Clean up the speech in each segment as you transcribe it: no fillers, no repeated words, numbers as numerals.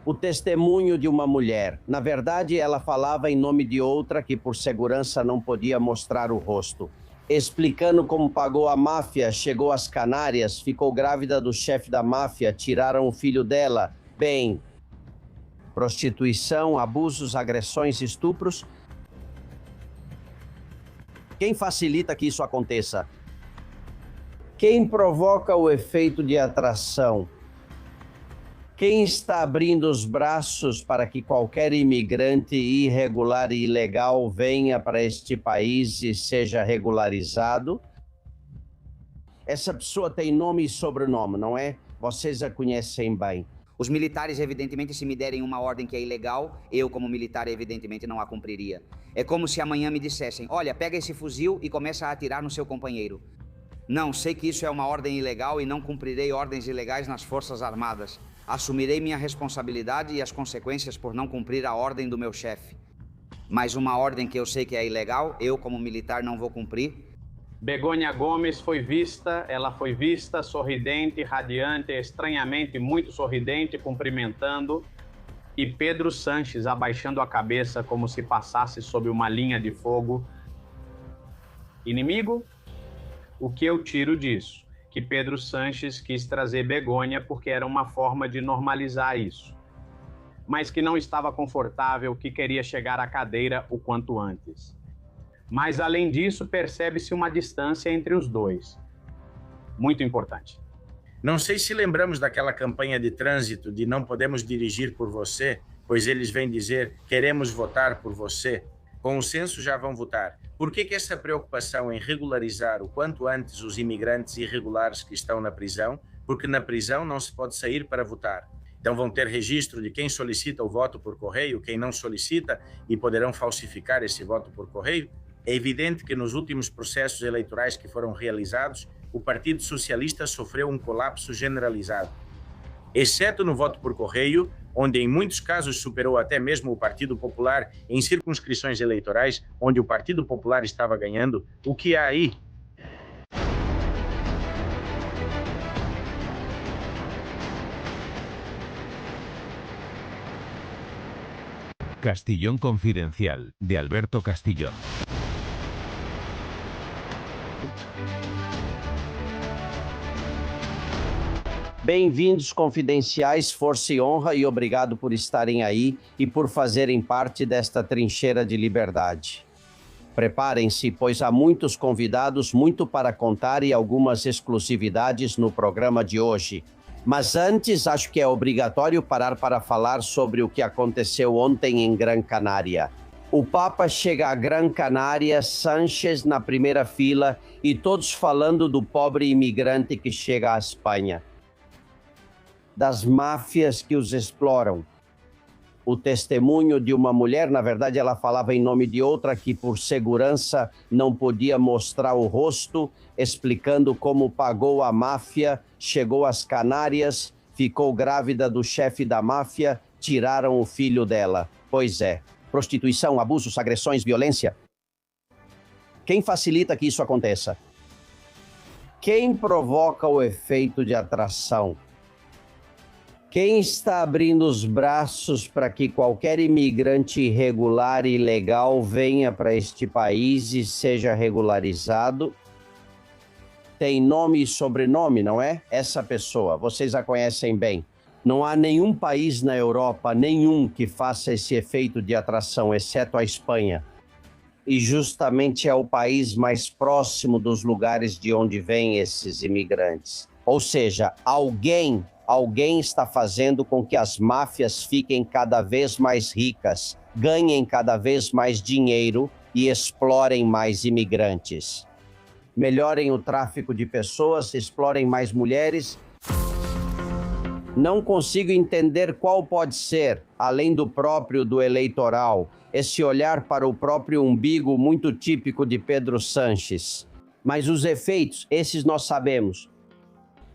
O testemunho de uma mulher. Na verdade, ela falava em nome de outra que por segurança não podia mostrar o rosto. Explicando como pagou a máfia, chegou às Canárias, ficou grávida do chefe da máfia, tiraram o filho dela. Bem, prostituição, abusos, agressões, estupros. Quem facilita que isso aconteça? Quem provoca o efeito de atração? Quem está abrindo os braços para que qualquer imigrante irregular e ilegal venha para este país e seja regularizado? Essa pessoa tem nome e sobrenome, não é? Vocês a conhecem bem. Os militares, evidentemente, se me derem uma ordem que é ilegal, eu, como militar, evidentemente não a cumpriria. É como se amanhã me dissessem: olha, pega esse fuzil e começa a atirar no seu companheiro. Não, sei que isso é uma ordem ilegal e não cumprirei ordens ilegais nas Forças Armadas. Assumirei minha responsabilidade e as consequências por não cumprir a ordem do meu chefe. Mas uma ordem que eu sei que é ilegal, eu, como militar, não vou cumprir. Begônia Gomes foi vista sorridente, radiante, estranhamente muito sorridente, cumprimentando, e Pedro Sanches abaixando a cabeça como se passasse sob uma linha de fogo. Inimigo? O que eu tiro disso? Que Pedro Sanches quis trazer Begônia porque era uma forma de normalizar isso, mas que não estava confortável, que queria chegar à cadeira o quanto antes. Mas, além disso, percebe-se uma distância entre os dois. Muito importante. Não sei se lembramos daquela campanha de trânsito de não podemos dirigir por você, pois eles vêm dizer queremos votar por você. Com o censo já vão votar. Por que essa preocupação em regularizar o quanto antes os imigrantes irregulares que estão na prisão? Porque na prisão não se pode sair para votar. Então vão ter registro de quem solicita o voto por correio, quem não solicita, e poderão falsificar esse voto por correio. É evidente que nos últimos processos eleitorais que foram realizados, o Partido Socialista sofreu um colapso generalizado. Exceto no voto por correio, onde em muitos casos superou até mesmo o Partido Popular em circunscrições eleitorais, onde o Partido Popular estava ganhando. O que há aí? Castillón Confidencial, de Alberto Castillón. Bem-vindos, confidenciais, força e honra, e obrigado por estarem aí e por fazerem parte desta trincheira de liberdade. Preparem-se, pois há muitos convidados, muito para contar e algumas exclusividades no programa de hoje. Mas antes, acho que é obrigatório parar para falar sobre o que aconteceu ontem em Gran Canária. O Papa chega a Gran Canária, Sanches na primeira fila e todos falando do pobre imigrante que chega à Espanha. Das máfias que os exploram. O testemunho de uma mulher, na verdade ela falava em nome de outra que por segurança não podia mostrar o rosto, explicando como pagou a máfia, chegou às Canárias, ficou grávida do chefe da máfia, tiraram o filho dela. Pois é, prostituição, abusos, agressões, violência. Quem facilita que isso aconteça? Quem provoca o efeito de atração? Quem está abrindo os braços para que qualquer imigrante irregular e ilegal venha para este país e seja regularizado? Tem nome e sobrenome, não é? Essa pessoa, vocês a conhecem bem. Não há nenhum país na Europa, nenhum que faça esse efeito de atração, exceto a Espanha. E justamente é o país mais próximo dos lugares de onde vêm esses imigrantes. Ou seja, alguém está fazendo com que as máfias fiquem cada vez mais ricas, ganhem cada vez mais dinheiro e explorem mais imigrantes. Melhorem o tráfico de pessoas, explorem mais mulheres. Não consigo entender qual pode ser, além do próprio do eleitoral, esse olhar para o próprio umbigo muito típico de Pedro Sanches. Mas os efeitos, esses nós sabemos.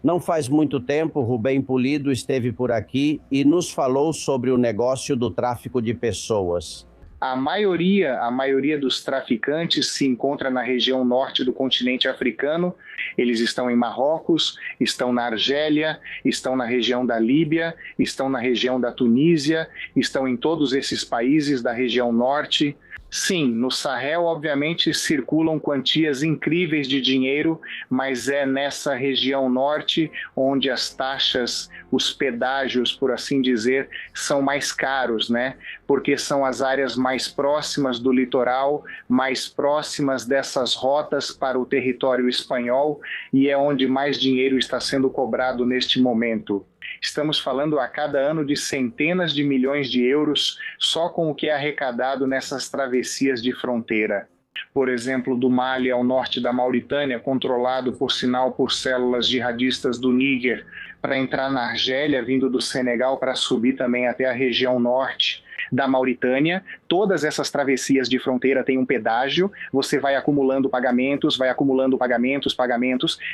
Não faz muito tempo, Rubem Pulido esteve por aqui e nos falou sobre o negócio do tráfico de pessoas. A maioria dos traficantes se encontra na região norte do continente africano. Eles estão em Marrocos, estão na Argélia, estão na região da Líbia, estão na região da Tunísia, estão em todos esses países da região norte. Sim, no Sahel, obviamente, circulam quantias incríveis de dinheiro, mas é nessa região norte onde as taxas, os pedágios, por assim dizer, são mais caros, né? Porque são as áreas mais próximas do litoral, mais próximas dessas rotas para o território espanhol, e é onde mais dinheiro está sendo cobrado neste momento. Estamos falando a cada ano de centenas de milhões de euros só com o que é arrecadado nessas travessias de fronteira. Por exemplo, do Mali ao norte da Mauritânia, controlado por sinal por células jihadistas do Níger, para entrar na Argélia, vindo do Senegal para subir também até a região norte da Mauritânia. Todas essas travessias de fronteira têm um pedágio, você vai acumulando pagamentos,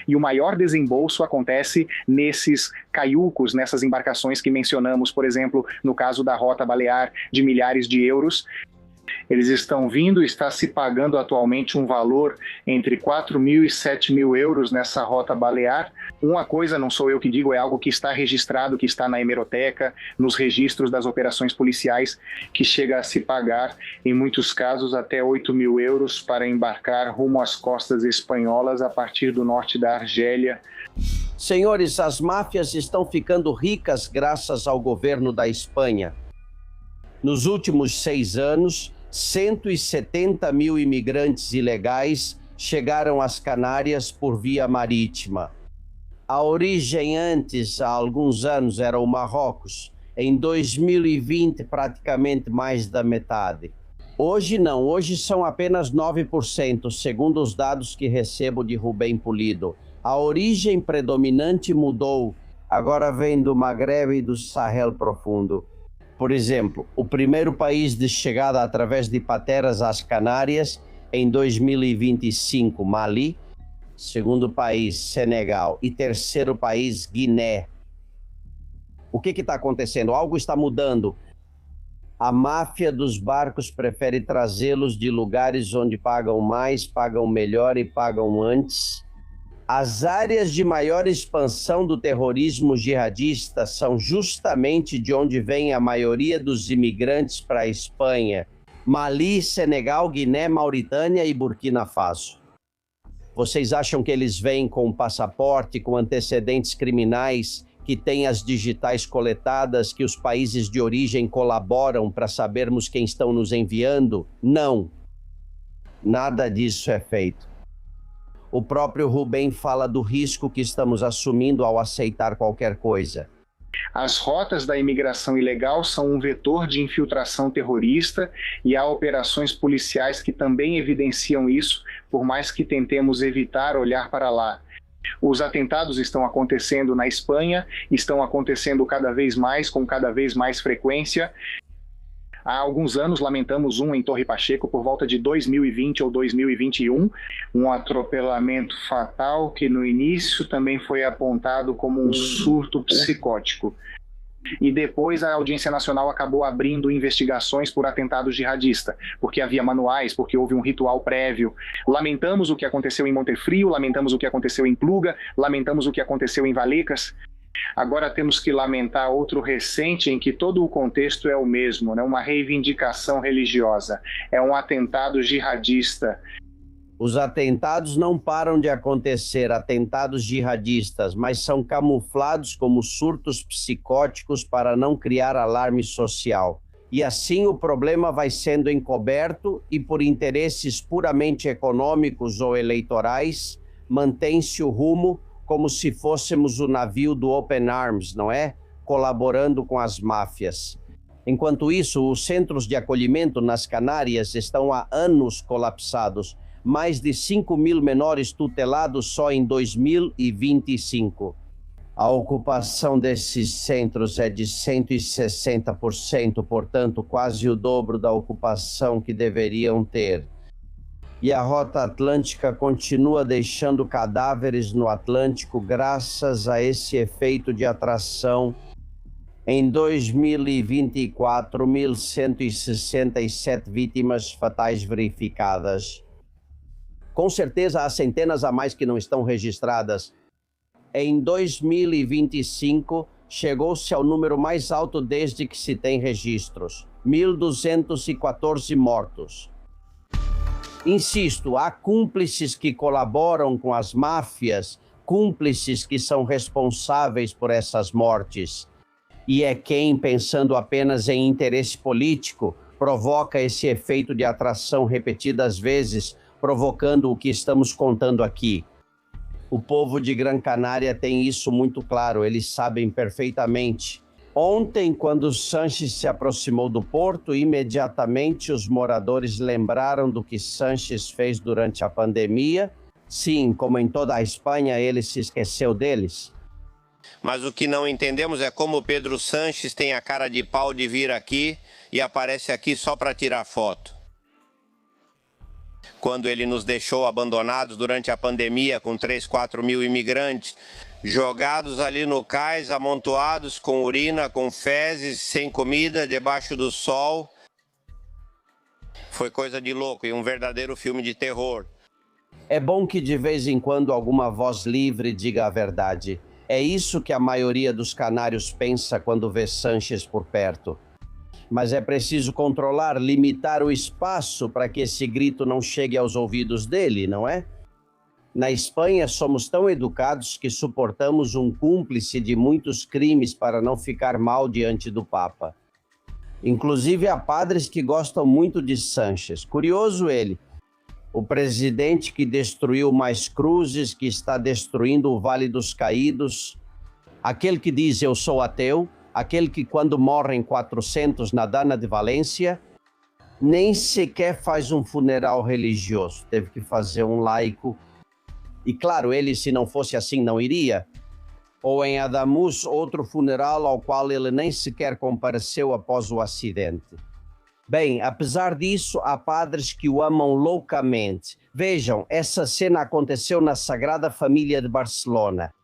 e o maior desembolso acontece nesses caiucos, nessas embarcações que mencionamos, por exemplo, no caso da Rota Balear, de milhares de euros. Eles estão vindo, está se pagando atualmente um valor entre 4.000 e 7.000 euros nessa Rota Balear. Uma coisa, não sou eu que digo, é algo que está registrado, que está na hemeroteca, nos registros das operações policiais, que chega a se pagar, em muitos casos, até 8.000 euros para embarcar rumo às costas espanholas a partir do norte da Argélia. Senhores, as máfias estão ficando ricas graças ao governo da Espanha. Nos últimos 6 anos, 170 mil imigrantes ilegais chegaram às Canárias por via marítima. A origem antes, há alguns anos, era o Marrocos. Em 2020, praticamente mais da metade. Hoje não, hoje são apenas 9%, segundo os dados que recebo de Rubem Pulido. A origem predominante mudou, agora vem do Maghreb e do Sahel profundo. Por exemplo, o primeiro país de chegada através de pateras às Canárias em 2025, Mali. Segundo país, Senegal. E terceiro país, Guiné. O que está acontecendo? Algo está mudando. A máfia dos barcos prefere trazê-los de lugares onde pagam mais, pagam melhor e pagam antes. As áreas de maior expansão do terrorismo jihadista são justamente de onde vem a maioria dos imigrantes para a Espanha: Mali, Senegal, Guiné, Mauritânia e Burkina Faso. Vocês acham que eles vêm com passaporte, com antecedentes criminais, que têm as digitais coletadas, que os países de origem colaboram para sabermos quem estão nos enviando? Não. Nada disso é feito. O próprio Rubem fala do risco que estamos assumindo ao aceitar qualquer coisa. As rotas da imigração ilegal são um vetor de infiltração terrorista e há operações policiais que também evidenciam isso, por mais que tentemos evitar olhar para lá. Os atentados estão acontecendo na Espanha, estão acontecendo cada vez mais, com cada vez mais frequência. Há alguns anos lamentamos um em Torre Pacheco por volta de 2020 ou 2021, um atropelamento fatal que no início também foi apontado como um surto psicótico. E depois a Audiência Nacional acabou abrindo investigações por atentado jihadista, porque havia manuais, porque houve um ritual prévio. Lamentamos o que aconteceu em Montefrio, lamentamos o que aconteceu em Pluga, lamentamos o que aconteceu em Valecas. Agora temos que lamentar outro recente em que todo o contexto é o mesmo, né? Uma reivindicação religiosa, é um atentado jihadista. Os atentados não param de acontecer, atentados jihadistas, mas são camuflados como surtos psicóticos para não criar alarme social. E assim o problema vai sendo encoberto e, por interesses puramente econômicos ou eleitorais, mantém-se o rumo como se fôssemos o navio do Open Arms, não é? Colaborando com as máfias. Enquanto isso, os centros de acolhimento nas Canárias estão há anos colapsados. Mais de 5.000 menores tutelados só em 2025. A ocupação desses centros é de 160%, portanto, quase o dobro da ocupação que deveriam ter. E a Rota Atlântica continua deixando cadáveres no Atlântico graças a esse efeito de atração Em 2024, 1.167 vítimas fatais verificadas. Com certeza há centenas a mais que não estão registradas. Em 2025, chegou-se ao número mais alto desde que se tem registros. 1.214 mortos. Insisto, há cúmplices que colaboram com as máfias, cúmplices que são responsáveis por essas mortes. E é quem, pensando apenas em interesse político, provoca esse efeito de atração repetidas vezes, provocando o que estamos contando aqui. O povo de Gran Canária tem isso muito claro, eles sabem perfeitamente. Ontem, quando Sanches se aproximou do porto, imediatamente os moradores lembraram do que Sanches fez durante a pandemia. Sim, como em toda a Espanha, ele se esqueceu deles. Mas o que não entendemos é como o Pedro Sanches tem a cara de pau de vir aqui e aparece aqui só para tirar foto. Quando ele nos deixou abandonados durante a pandemia com 3, 4 mil imigrantes, jogados ali no cais, amontoados com urina, com fezes, sem comida, debaixo do sol. Foi coisa de louco e um verdadeiro filme de terror. É bom que de vez em quando alguma voz livre diga a verdade. É isso que a maioria dos canários pensa quando vê Sanches por perto. Mas é preciso controlar, limitar o espaço para que esse grito não chegue aos ouvidos dele, não é? Na Espanha, somos tão educados que suportamos um cúmplice de muitos crimes para não ficar mal diante do Papa. Inclusive, há padres que gostam muito de Sanches. Curioso ele. O presidente que destruiu mais cruzes, que está destruindo o Vale dos Caídos. Aquele que diz, eu sou ateu. Aquele que, quando morrem 400 na Dana de Valência, nem sequer faz um funeral religioso. Teve que fazer um laico. E claro, ele, se não fosse assim, não iria. Ou em Adamus, outro funeral ao qual ele nem sequer compareceu após o acidente. Bem, apesar disso, há padres que o amam loucamente. Vejam, essa cena aconteceu na Sagrada Família de Barcelona.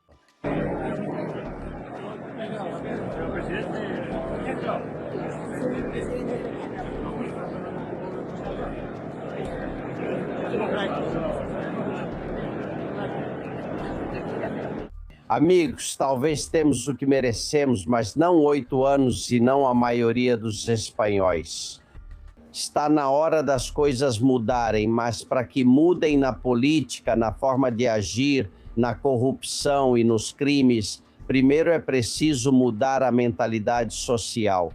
Amigos, talvez temos o que merecemos, mas não 8 anos e não a maioria dos espanhóis. Está na hora das coisas mudarem, mas para que mudem na política, na forma de agir, na corrupção e nos crimes, primeiro é preciso mudar a mentalidade social.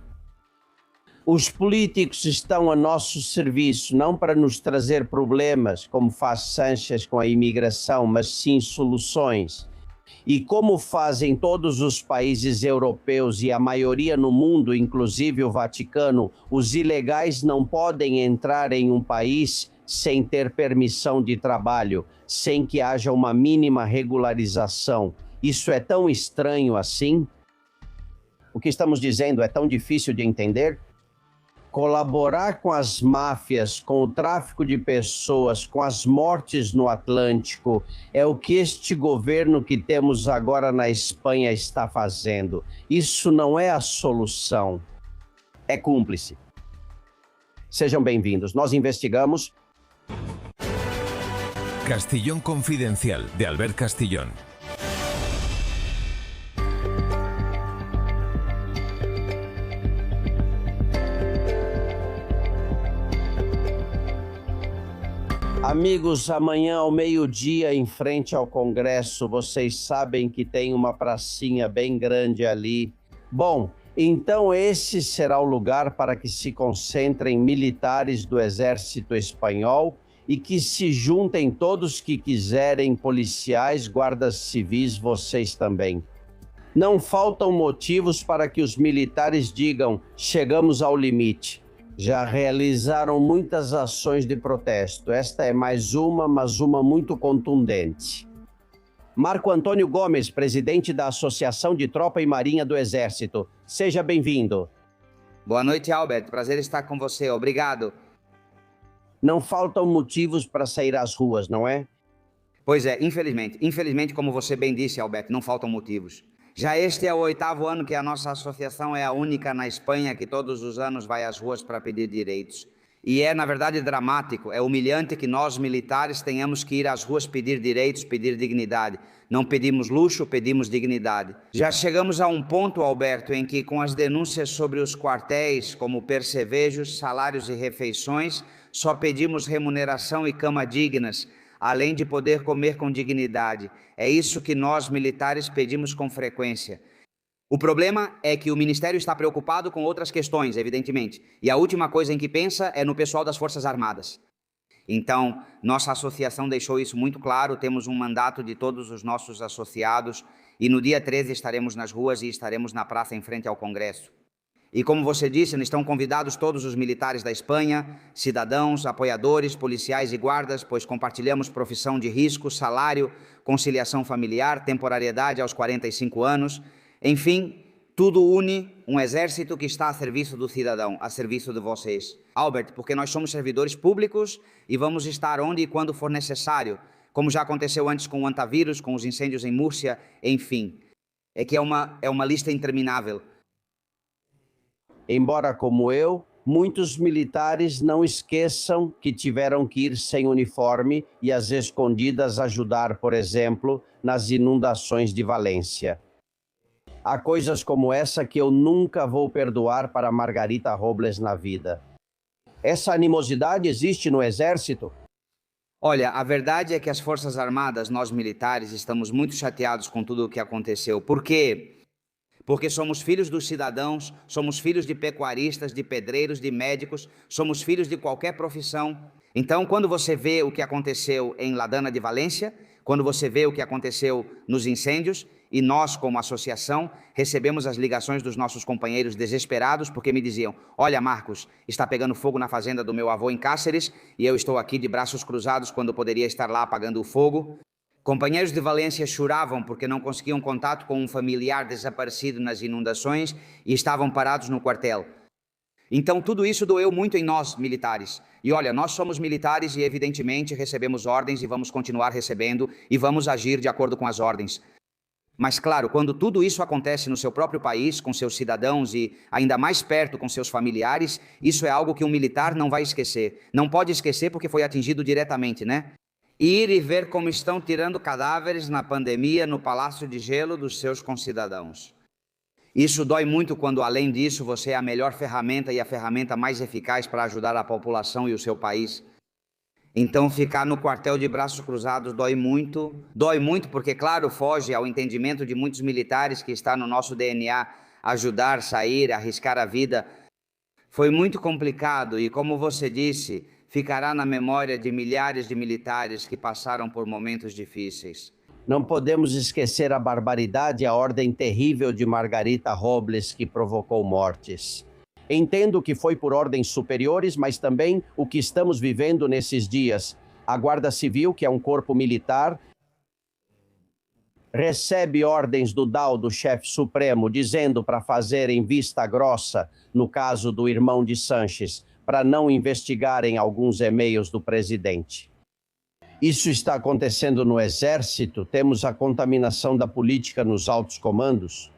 Os políticos estão a nosso serviço, não para nos trazer problemas, como faz Sanches com a imigração, mas sim soluções. E como fazem todos os países europeus e a maioria no mundo, inclusive o Vaticano, os ilegais não podem entrar em um país sem ter permissão de trabalho, sem que haja uma mínima regularização. Isso é tão estranho assim? O que estamos dizendo é tão difícil de entender? Colaborar com as máfias, com o tráfico de pessoas, com as mortes no Atlântico, é o que este governo que temos agora na Espanha está fazendo. Isso não é a solução, é cúmplice. Sejam bem-vindos. Nós investigamos. Castillón Confidencial, de Albert Castillón. Amigos, amanhã ao meio-dia, em frente ao Congresso, vocês sabem que tem uma pracinha bem grande ali. Bom, então esse será o lugar para que se concentrem militares do Exército Espanhol e que se juntem todos que quiserem, policiais, guardas civis, vocês também. Não faltam motivos para que os militares digam: chegamos ao limite. Já realizaram muitas ações de protesto. Esta é mais uma, mas uma muito contundente. Marco Antônio Gomes, presidente da Associação de Tropa e Marinha do Exército. Seja bem-vindo. Boa noite, Albert. Prazer estar com você. Obrigado. Não faltam motivos para sair às ruas, não é? Pois é, infelizmente. Infelizmente, como você bem disse, Albert, não faltam motivos. Já este é o 8º ano que a nossa associação é a única na Espanha que todos os anos vai às ruas para pedir direitos. E é, na verdade, dramático, é humilhante que nós, militares, tenhamos que ir às ruas pedir direitos, pedir dignidade. Não pedimos luxo, pedimos dignidade. Já chegamos a um ponto, Alberto, em que com as denúncias sobre os quartéis, como percevejos, salários e refeições, só pedimos remuneração e cama dignas, além de poder comer com dignidade. É isso que nós, militares, pedimos com frequência. O problema é que o Ministério está preocupado com outras questões, evidentemente, e a última coisa em que pensa é no pessoal das Forças Armadas. Então, nossa associação deixou isso muito claro, temos um mandato de todos os nossos associados e no dia 13 estaremos nas ruas e estaremos na praça em frente ao Congresso. E como você disse, estão convidados todos os militares da Espanha, cidadãos, apoiadores, policiais e guardas, pois compartilhamos profissão de risco, salário, conciliação familiar, temporariedade aos 45 anos, enfim, tudo une um exército que está a serviço do cidadão, a serviço de vocês. Albert, porque nós somos servidores públicos e vamos estar onde e quando for necessário, como já aconteceu antes com o antavírus, com os incêndios em Múrcia, enfim. É que é uma lista interminável. Embora, como eu, muitos militares não esqueçam que tiveram que ir sem uniforme e às escondidas ajudar, por exemplo, nas inundações de Valência. Há coisas como essa que eu nunca vou perdoar para Margarita Robles na vida. Essa animosidade existe no Exército? Olha, a verdade é que as Forças Armadas, nós militares, estamos muito chateados com tudo o que aconteceu. Por quê? Porque somos filhos dos cidadãos, somos filhos de pecuaristas, de pedreiros, de médicos, somos filhos de qualquer profissão. Então, quando você vê o que aconteceu em Ladana de Valência, quando você vê o que aconteceu nos incêndios, e nós, como associação, recebemos as ligações dos nossos companheiros desesperados, porque me diziam: olha, Marcos, está pegando fogo na fazenda do meu avô em Cáceres, e eu estou aqui de braços cruzados quando poderia estar lá apagando o fogo. Companheiros de Valência choravam porque não conseguiam contato com um familiar desaparecido nas inundações e estavam parados no quartel. Então tudo isso doeu muito em nós, militares. E olha, nós somos militares e evidentemente recebemos ordens e vamos continuar recebendo e vamos agir de acordo com as ordens. Mas claro, quando tudo isso acontece no seu próprio país, com seus cidadãos e ainda mais perto com seus familiares, isso é algo que um militar não vai esquecer. Não pode esquecer porque foi atingido diretamente, né? Ir e ver como estão tirando cadáveres na pandemia no Palácio de Gelo dos seus concidadãos. Isso dói muito quando, além disso, você é a melhor ferramenta e a ferramenta mais eficaz para ajudar a população e o seu país. Então, ficar no quartel de braços cruzados dói muito porque, claro, foge ao entendimento de muitos militares que está no nosso DNA, ajudar, sair, arriscar a vida. Foi muito complicado e, como você disse, ficará na memória de milhares de militares que passaram por momentos difíceis. Não podemos esquecer a barbaridade e a ordem terrível de Margarita Robles que provocou mortes. Entendo que foi por ordens superiores, mas também o que estamos vivendo nesses dias. A Guarda Civil, que é um corpo militar, recebe ordens do DAO, do chefe supremo, dizendo para fazerem vista grossa no caso do irmão de Sanches, para não investigarem alguns e-mails do presidente. Isso está acontecendo no Exército? Temos a contaminação da política nos altos comandos?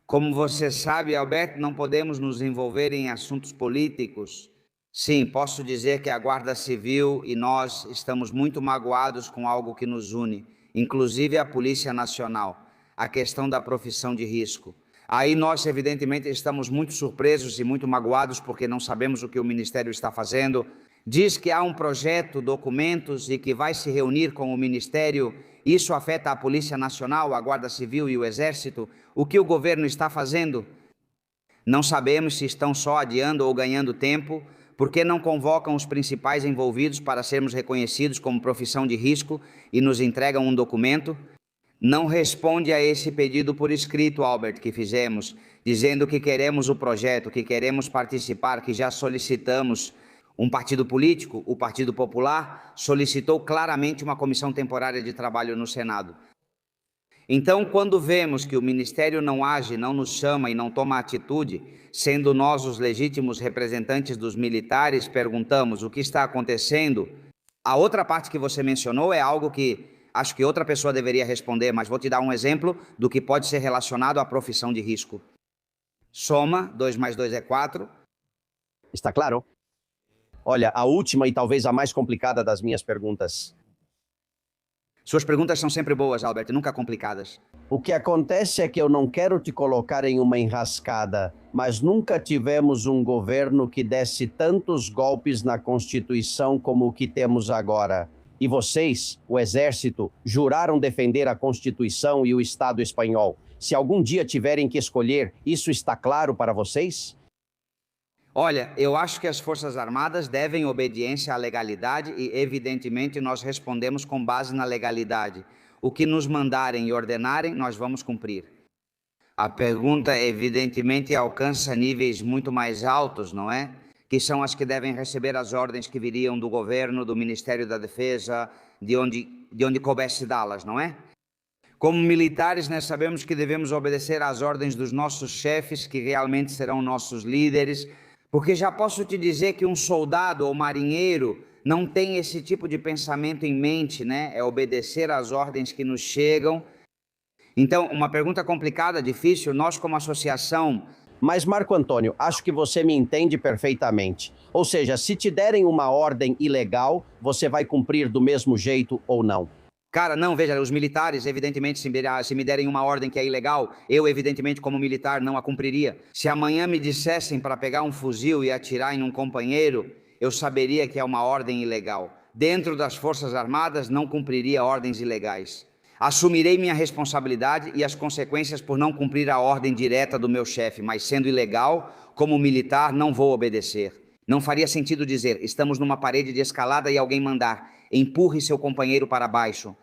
Como você sabe, Alberto, não podemos nos envolver em assuntos políticos. Sim, posso dizer que a Guarda Civil e nós estamos muito magoados com algo que nos une, inclusive a Polícia Nacional, a questão da profissão de risco. Aí nós, evidentemente, estamos muito surpresos e muito magoados porque não sabemos o que o Ministério está fazendo. Diz que há um projeto, documentos e que vai se reunir com o Ministério. Isso afeta a Polícia Nacional, a Guarda Civil e o Exército. O que o governo está fazendo? Não sabemos se estão só adiando ou ganhando tempo. Por que não convocam os principais envolvidos para sermos reconhecidos como profissão de risco e nos entregam um documento? Não responde a esse pedido por escrito, Albert, que fizemos, dizendo que queremos o projeto, que queremos participar, que já solicitamos. Um partido político, o Partido Popular, solicitou claramente uma comissão temporária de trabalho no Senado. Então, quando vemos que o Ministério não age, não nos chama e não toma atitude, sendo nós os legítimos representantes dos militares, perguntamos o que está acontecendo. A outra parte que você mencionou é algo que acho que outra pessoa deveria responder, mas vou te dar um exemplo do que pode ser relacionado à profissão de risco. Soma, 2 mais 2 é 4. Está claro? Olha, a última e talvez a mais complicada das minhas perguntas. Suas perguntas são sempre boas, Albert, nunca complicadas. O que acontece é que eu não quero te colocar em uma enrascada, mas nunca tivemos um governo que desse tantos golpes na Constituição como o que temos agora. E vocês, o Exército, juraram defender a Constituição e o Estado espanhol. Se algum dia tiverem que escolher, isso está claro para vocês? Olha, eu acho que as Forças Armadas devem obediência à legalidade e, evidentemente, nós respondemos com base na legalidade. O que nos mandarem e ordenarem, nós vamos cumprir. A pergunta, evidentemente, alcança níveis muito mais altos, não é? Que são as que devem receber as ordens que viriam do governo, do Ministério da Defesa, de onde coubesse dá-las, não é? Como militares, nós sabemos que devemos obedecer às ordens dos nossos chefes, que realmente serão nossos líderes, porque já posso te dizer que um soldado ou marinheiro não tem esse tipo de pensamento em mente, né? É obedecer às ordens que nos chegam. Então, uma pergunta complicada, difícil, nós como associação... Mas, Marco Antônio, acho que você me entende perfeitamente. Ou seja, se te derem uma ordem ilegal, você vai cumprir do mesmo jeito ou não? Cara, não, veja, os militares, evidentemente, se me derem uma ordem que é ilegal, eu, evidentemente, como militar, não a cumpriria. Se amanhã me dissessem para pegar um fuzil e atirar em um companheiro, eu saberia que é uma ordem ilegal. Dentro das Forças Armadas, não cumpriria ordens ilegais. Assumirei minha responsabilidade e as consequências por não cumprir a ordem direta do meu chefe, mas sendo ilegal, como militar, não vou obedecer. Não faria sentido dizer, estamos numa parede de escalada e alguém mandar, empurre seu companheiro para baixo.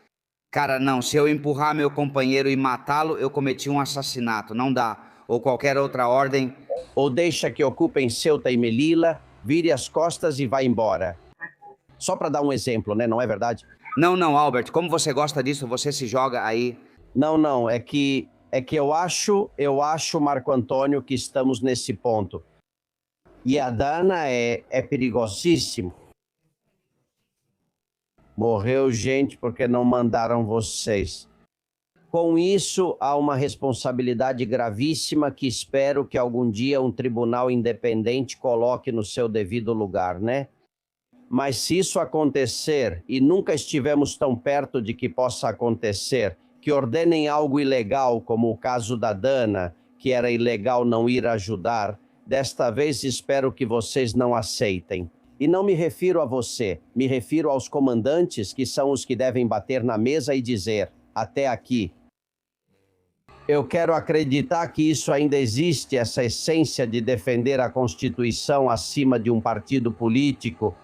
Cara, não, se eu empurrar meu companheiro e matá-lo, eu cometi um assassinato, não dá. Ou qualquer outra ordem. Ou deixa que ocupem Ceuta e Melilla, vire as costas e vá embora. Só para dar um exemplo, né? Não é verdade? Não, Albert, como você gosta disso, você se joga aí. Não, é que eu acho, Marco Antônio, que estamos nesse ponto. E a Dana é perigosíssimo. Morreu gente porque não mandaram vocês. Com isso, há uma responsabilidade gravíssima que espero que algum dia um tribunal independente coloque no seu devido lugar, né? Mas se isso acontecer, e nunca estivemos tão perto de que possa acontecer, que ordenem algo ilegal, como o caso da Dana, que era ilegal não ir ajudar, desta vez espero que vocês não aceitem. E não me refiro a você, me refiro aos comandantes, que são os que devem bater na mesa e dizer, até aqui. Eu quero acreditar que isso ainda existe, essa essência de defender a Constituição acima de um partido político.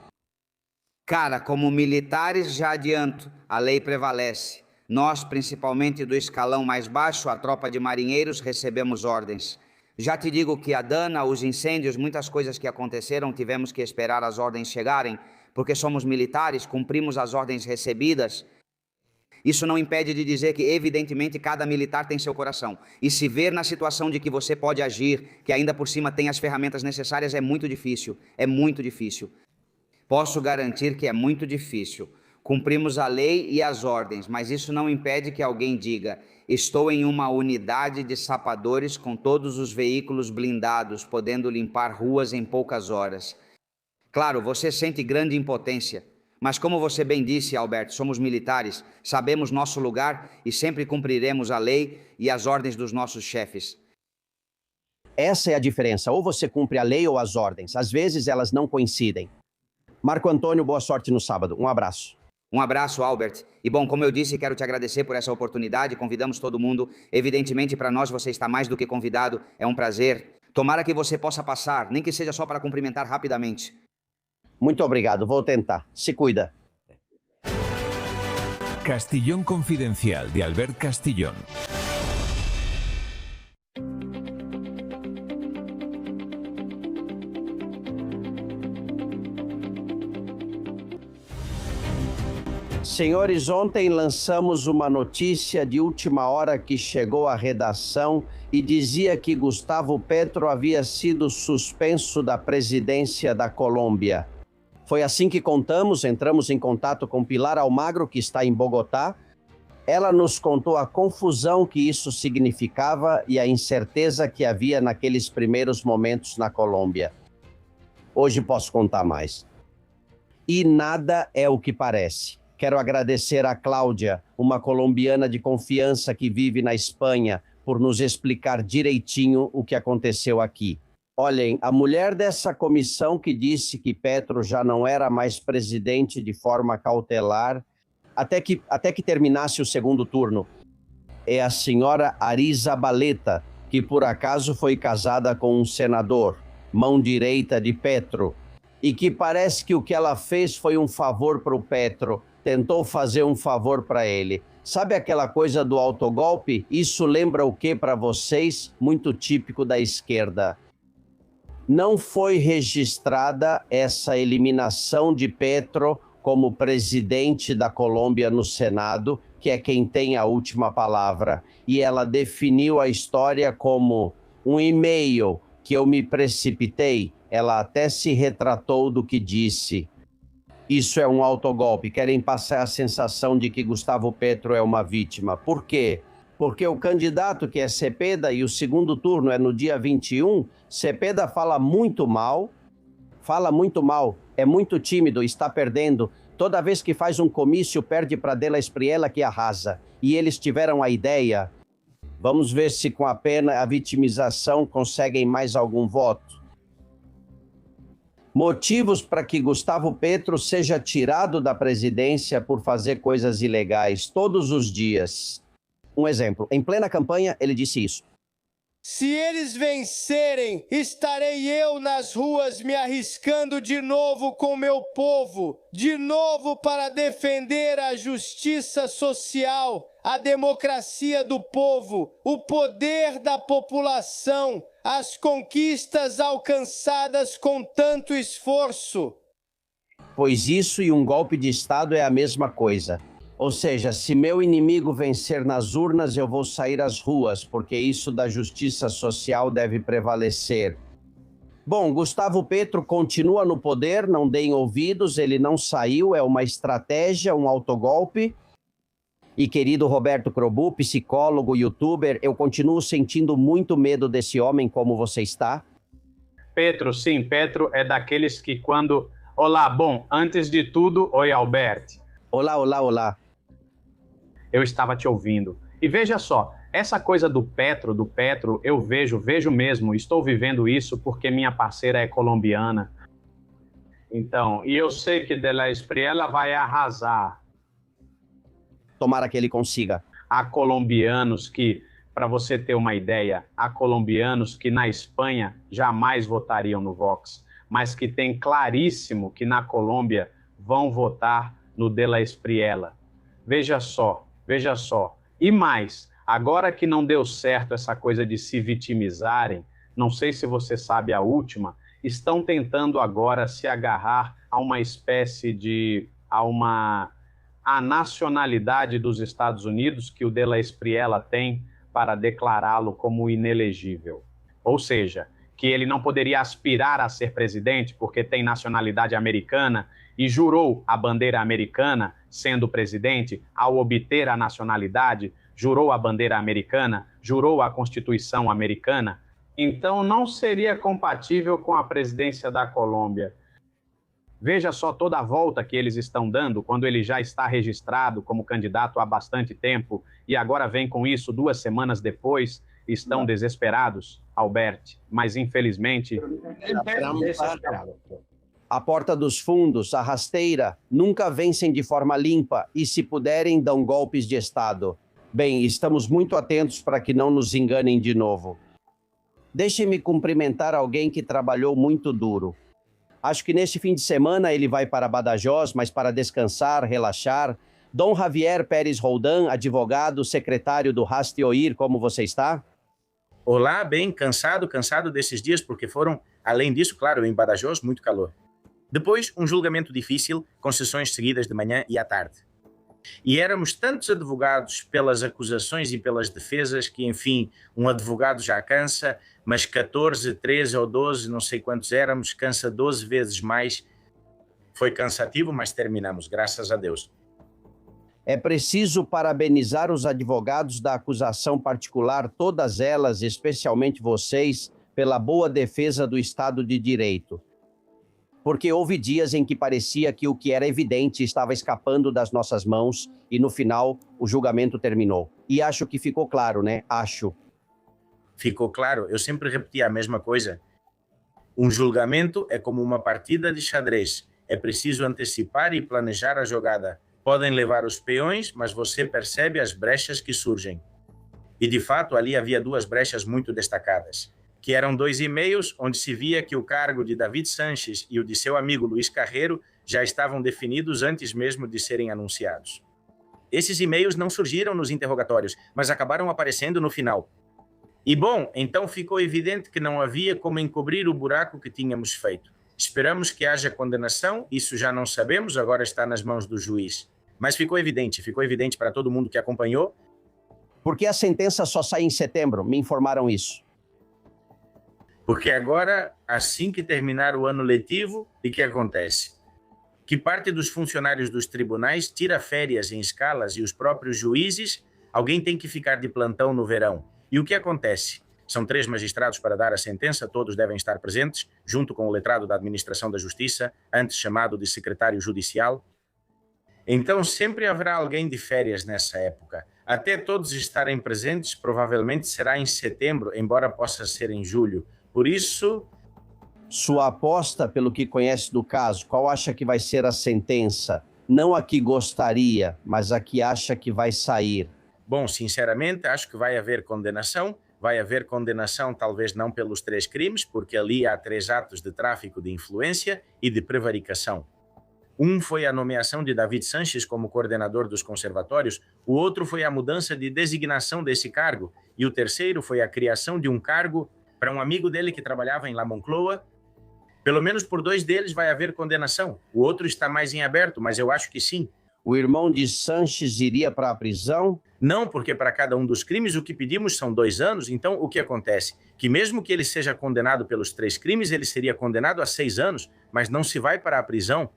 Cara, como militares, já adianto, a lei prevalece. Nós, principalmente do escalão mais baixo, a tropa de marinheiros, recebemos ordens. Já te digo que a Dana, os incêndios, muitas coisas que aconteceram, tivemos que esperar as ordens chegarem, porque somos militares, cumprimos as ordens recebidas. Isso não impede de dizer que, evidentemente, cada militar tem seu coração. E se ver na situação de que você pode agir, que ainda por cima tem as ferramentas necessárias, é muito difícil. É muito difícil. Posso garantir que é muito difícil. Cumprimos a lei e as ordens, mas isso não impede que alguém diga: estou em uma unidade de sapadores com todos os veículos blindados, podendo limpar ruas em poucas horas. Claro, você sente grande impotência, mas como você bem disse, Alberto, somos militares, sabemos nosso lugar e sempre cumpriremos a lei e as ordens dos nossos chefes. Essa é a diferença, ou você cumpre a lei ou as ordens. Às vezes elas não coincidem. Marco Antônio, boa sorte no sábado. Um abraço. Um abraço, Albert. E bom, como eu disse, quero te agradecer por essa oportunidade. Convidamos todo mundo. Evidentemente, para nós você está mais do que convidado. É um prazer. Tomara que você possa passar, nem que seja só para cumprimentar rapidamente. Muito obrigado. Vou tentar. Se cuida. Castillón Confidencial, de Albert Castillón. Senhores, ontem lançamos uma notícia de última hora que chegou à redação e dizia que Gustavo Petro havia sido suspenso da presidência da Colômbia. Foi assim que contamos, entramos em contato com Pilar Almagro, que está em Bogotá, Ela nos contou a confusão que isso significava e a incerteza que havia naqueles primeiros momentos na Colômbia. Hoje posso contar mais. E nada é o que parece. Quero agradecer a Cláudia, uma colombiana de confiança que vive na Espanha, por nos explicar direitinho o que aconteceu aqui. Olhem, a mulher dessa comissão que disse que Petro já não era mais presidente de forma cautelar, até que terminasse o segundo turno, é a senhora Arrizabalaga, que por acaso foi casada com um senador, mão direita de Petro, e que parece que o que ela fez foi um favor para o Petro, tentou fazer um favor para ele. Sabe aquela coisa do autogolpe? Isso lembra o que para vocês? Muito típico da esquerda. Não foi registrada essa eliminação de Petro como presidente da Colômbia no Senado, que é quem tem a última palavra. E ela definiu a história como um e-mail que eu me precipitei. Ela até se retratou do que disse. Isso é um autogolpe. Querem passar a sensação de que Gustavo Petro é uma vítima. Por quê? Porque o candidato, que é Cepeda, e o segundo turno é no dia 21, Cepeda fala muito mal, é muito tímido, está perdendo. Toda vez que faz um comício, perde para Della Espriella, que arrasa. E eles tiveram a ideia. Vamos ver se com a pena, a vitimização, conseguem mais algum voto. Motivos para que Gustavo Petro seja tirado da presidência por fazer coisas ilegais todos os dias. Um exemplo, em plena campanha, ele disse isso. Se eles vencerem, estarei eu nas ruas me arriscando de novo com meu povo, de novo para defender a justiça social, a democracia do povo, o poder da população, as conquistas alcançadas com tanto esforço. Pois isso e um golpe de Estado é a mesma coisa. Ou seja, se meu inimigo vencer nas urnas, eu vou sair às ruas, porque isso da justiça social deve prevalecer. Bom, Gustavo Petro continua no poder, não deem ouvidos, ele não saiu, é uma estratégia, um autogolpe. E querido Roberto Crobu, psicólogo, youtuber, eu continuo sentindo muito medo desse homem, como você está? Petro, sim, Petro é daqueles que quando... Olá, bom, antes de tudo, oi, Alberto. Olá, olá, olá. Eu estava te ouvindo. E veja só, essa coisa do Petro, eu vejo mesmo, estou vivendo isso porque minha parceira é colombiana. Então, e eu sei que Della Espriella vai arrasar. Tomara que ele consiga. Há colombianos que, para você ter uma ideia, há colombianos que na Espanha jamais votariam no Vox, mas que tem claríssimo que na Colômbia vão votar no Della Espriella. Veja só. E mais, agora que não deu certo essa coisa de se vitimizarem, não sei se você sabe a última, estão tentando agora se agarrar a uma espécie de... a nacionalidade dos Estados Unidos que o Della Espriella tem para declará-lo como inelegível. Ou seja, que ele não poderia aspirar a ser presidente porque tem nacionalidade americana e jurou a bandeira americana sendo presidente, ao obter a nacionalidade, jurou a bandeira americana, jurou a Constituição americana, então não seria compatível com a presidência da Colômbia. Veja só toda a volta que eles estão dando quando ele já está registrado como candidato há bastante tempo e agora vem com isso 2 semanas depois, estão desesperados, Alberto, mas infelizmente... A porta dos fundos, a rasteira, nunca vencem de forma limpa e, se puderem, dão golpes de Estado. Bem, estamos muito atentos para que não nos enganem de novo. Deixem-me cumprimentar alguém que trabalhou muito duro. Acho que neste fim de semana ele vai para Badajoz, mas para descansar, relaxar. Dom Javier Pérez Roldan, advogado, secretário do Rasteoir, como você está? Olá, bem, cansado desses dias, porque foram, além disso, claro, em Badajoz, muito calor. Depois, um julgamento difícil, com sessões seguidas de manhã e à tarde. E éramos tantos advogados pelas acusações e pelas defesas que, enfim, um advogado já cansa, mas 14, 13 ou 12, não sei quantos éramos, cansa 12 vezes mais. Foi cansativo, mas terminamos, graças a Deus. É preciso parabenizar os advogados da acusação particular, todas elas, especialmente vocês, pela boa defesa do Estado de Direito. Porque houve dias em que parecia que o que era evidente estava escapando das nossas mãos e, no final, o julgamento terminou. E acho que ficou claro, né? Acho. Ficou claro. Eu sempre repeti a mesma coisa. Um julgamento é como uma partida de xadrez. É preciso antecipar e planejar a jogada. Podem levar os peões, mas você percebe as brechas que surgem. E, de fato, ali havia duas brechas muito destacadas, que eram 2 e-mails onde se via que o cargo de David Sanches e o de seu amigo Luiz Carreiro já estavam definidos antes mesmo de serem anunciados. Esses e-mails não surgiram nos interrogatórios, mas acabaram aparecendo no final. E, bom, então ficou evidente que não havia como encobrir o buraco que tínhamos feito. Esperamos que haja condenação, isso já não sabemos, agora está nas mãos do juiz. Mas ficou evidente para todo mundo que acompanhou. Porque a sentença só sai em setembro, me informaram isso. Porque agora, assim que terminar o ano letivo, o que acontece? Que parte dos funcionários dos tribunais tira férias em escalas e os próprios juízes, alguém tem que ficar de plantão no verão. E o que acontece? São 3 magistrados para dar a sentença, todos devem estar presentes, junto com o letrado da Administração da Justiça, antes chamado de secretário judicial. Então sempre haverá alguém de férias nessa época. Até todos estarem presentes, provavelmente será em setembro, embora possa ser em julho. Por isso... Sua aposta, pelo que conhece do caso, qual acha que vai ser a sentença? Não a que gostaria, mas a que acha que vai sair. Bom, sinceramente, acho que vai haver condenação. Vai haver condenação talvez não pelos 3 crimes, porque ali há 3 atos de tráfico de influência e de prevaricação. Um foi a nomeação de David Sanches como coordenador dos conservatórios, o outro foi a mudança de designação desse cargo, e o terceiro foi a criação de um cargo para um amigo dele que trabalhava em La Moncloa. Pelo menos por 2 deles vai haver condenação. O outro está mais em aberto, mas eu acho que sim. O irmão de Sanches iria para a prisão? Não, porque para cada um dos crimes o que pedimos são 2 anos, então o que acontece? Que mesmo que ele seja condenado pelos 3 crimes, ele seria condenado a 6 anos, mas não se vai para a prisão.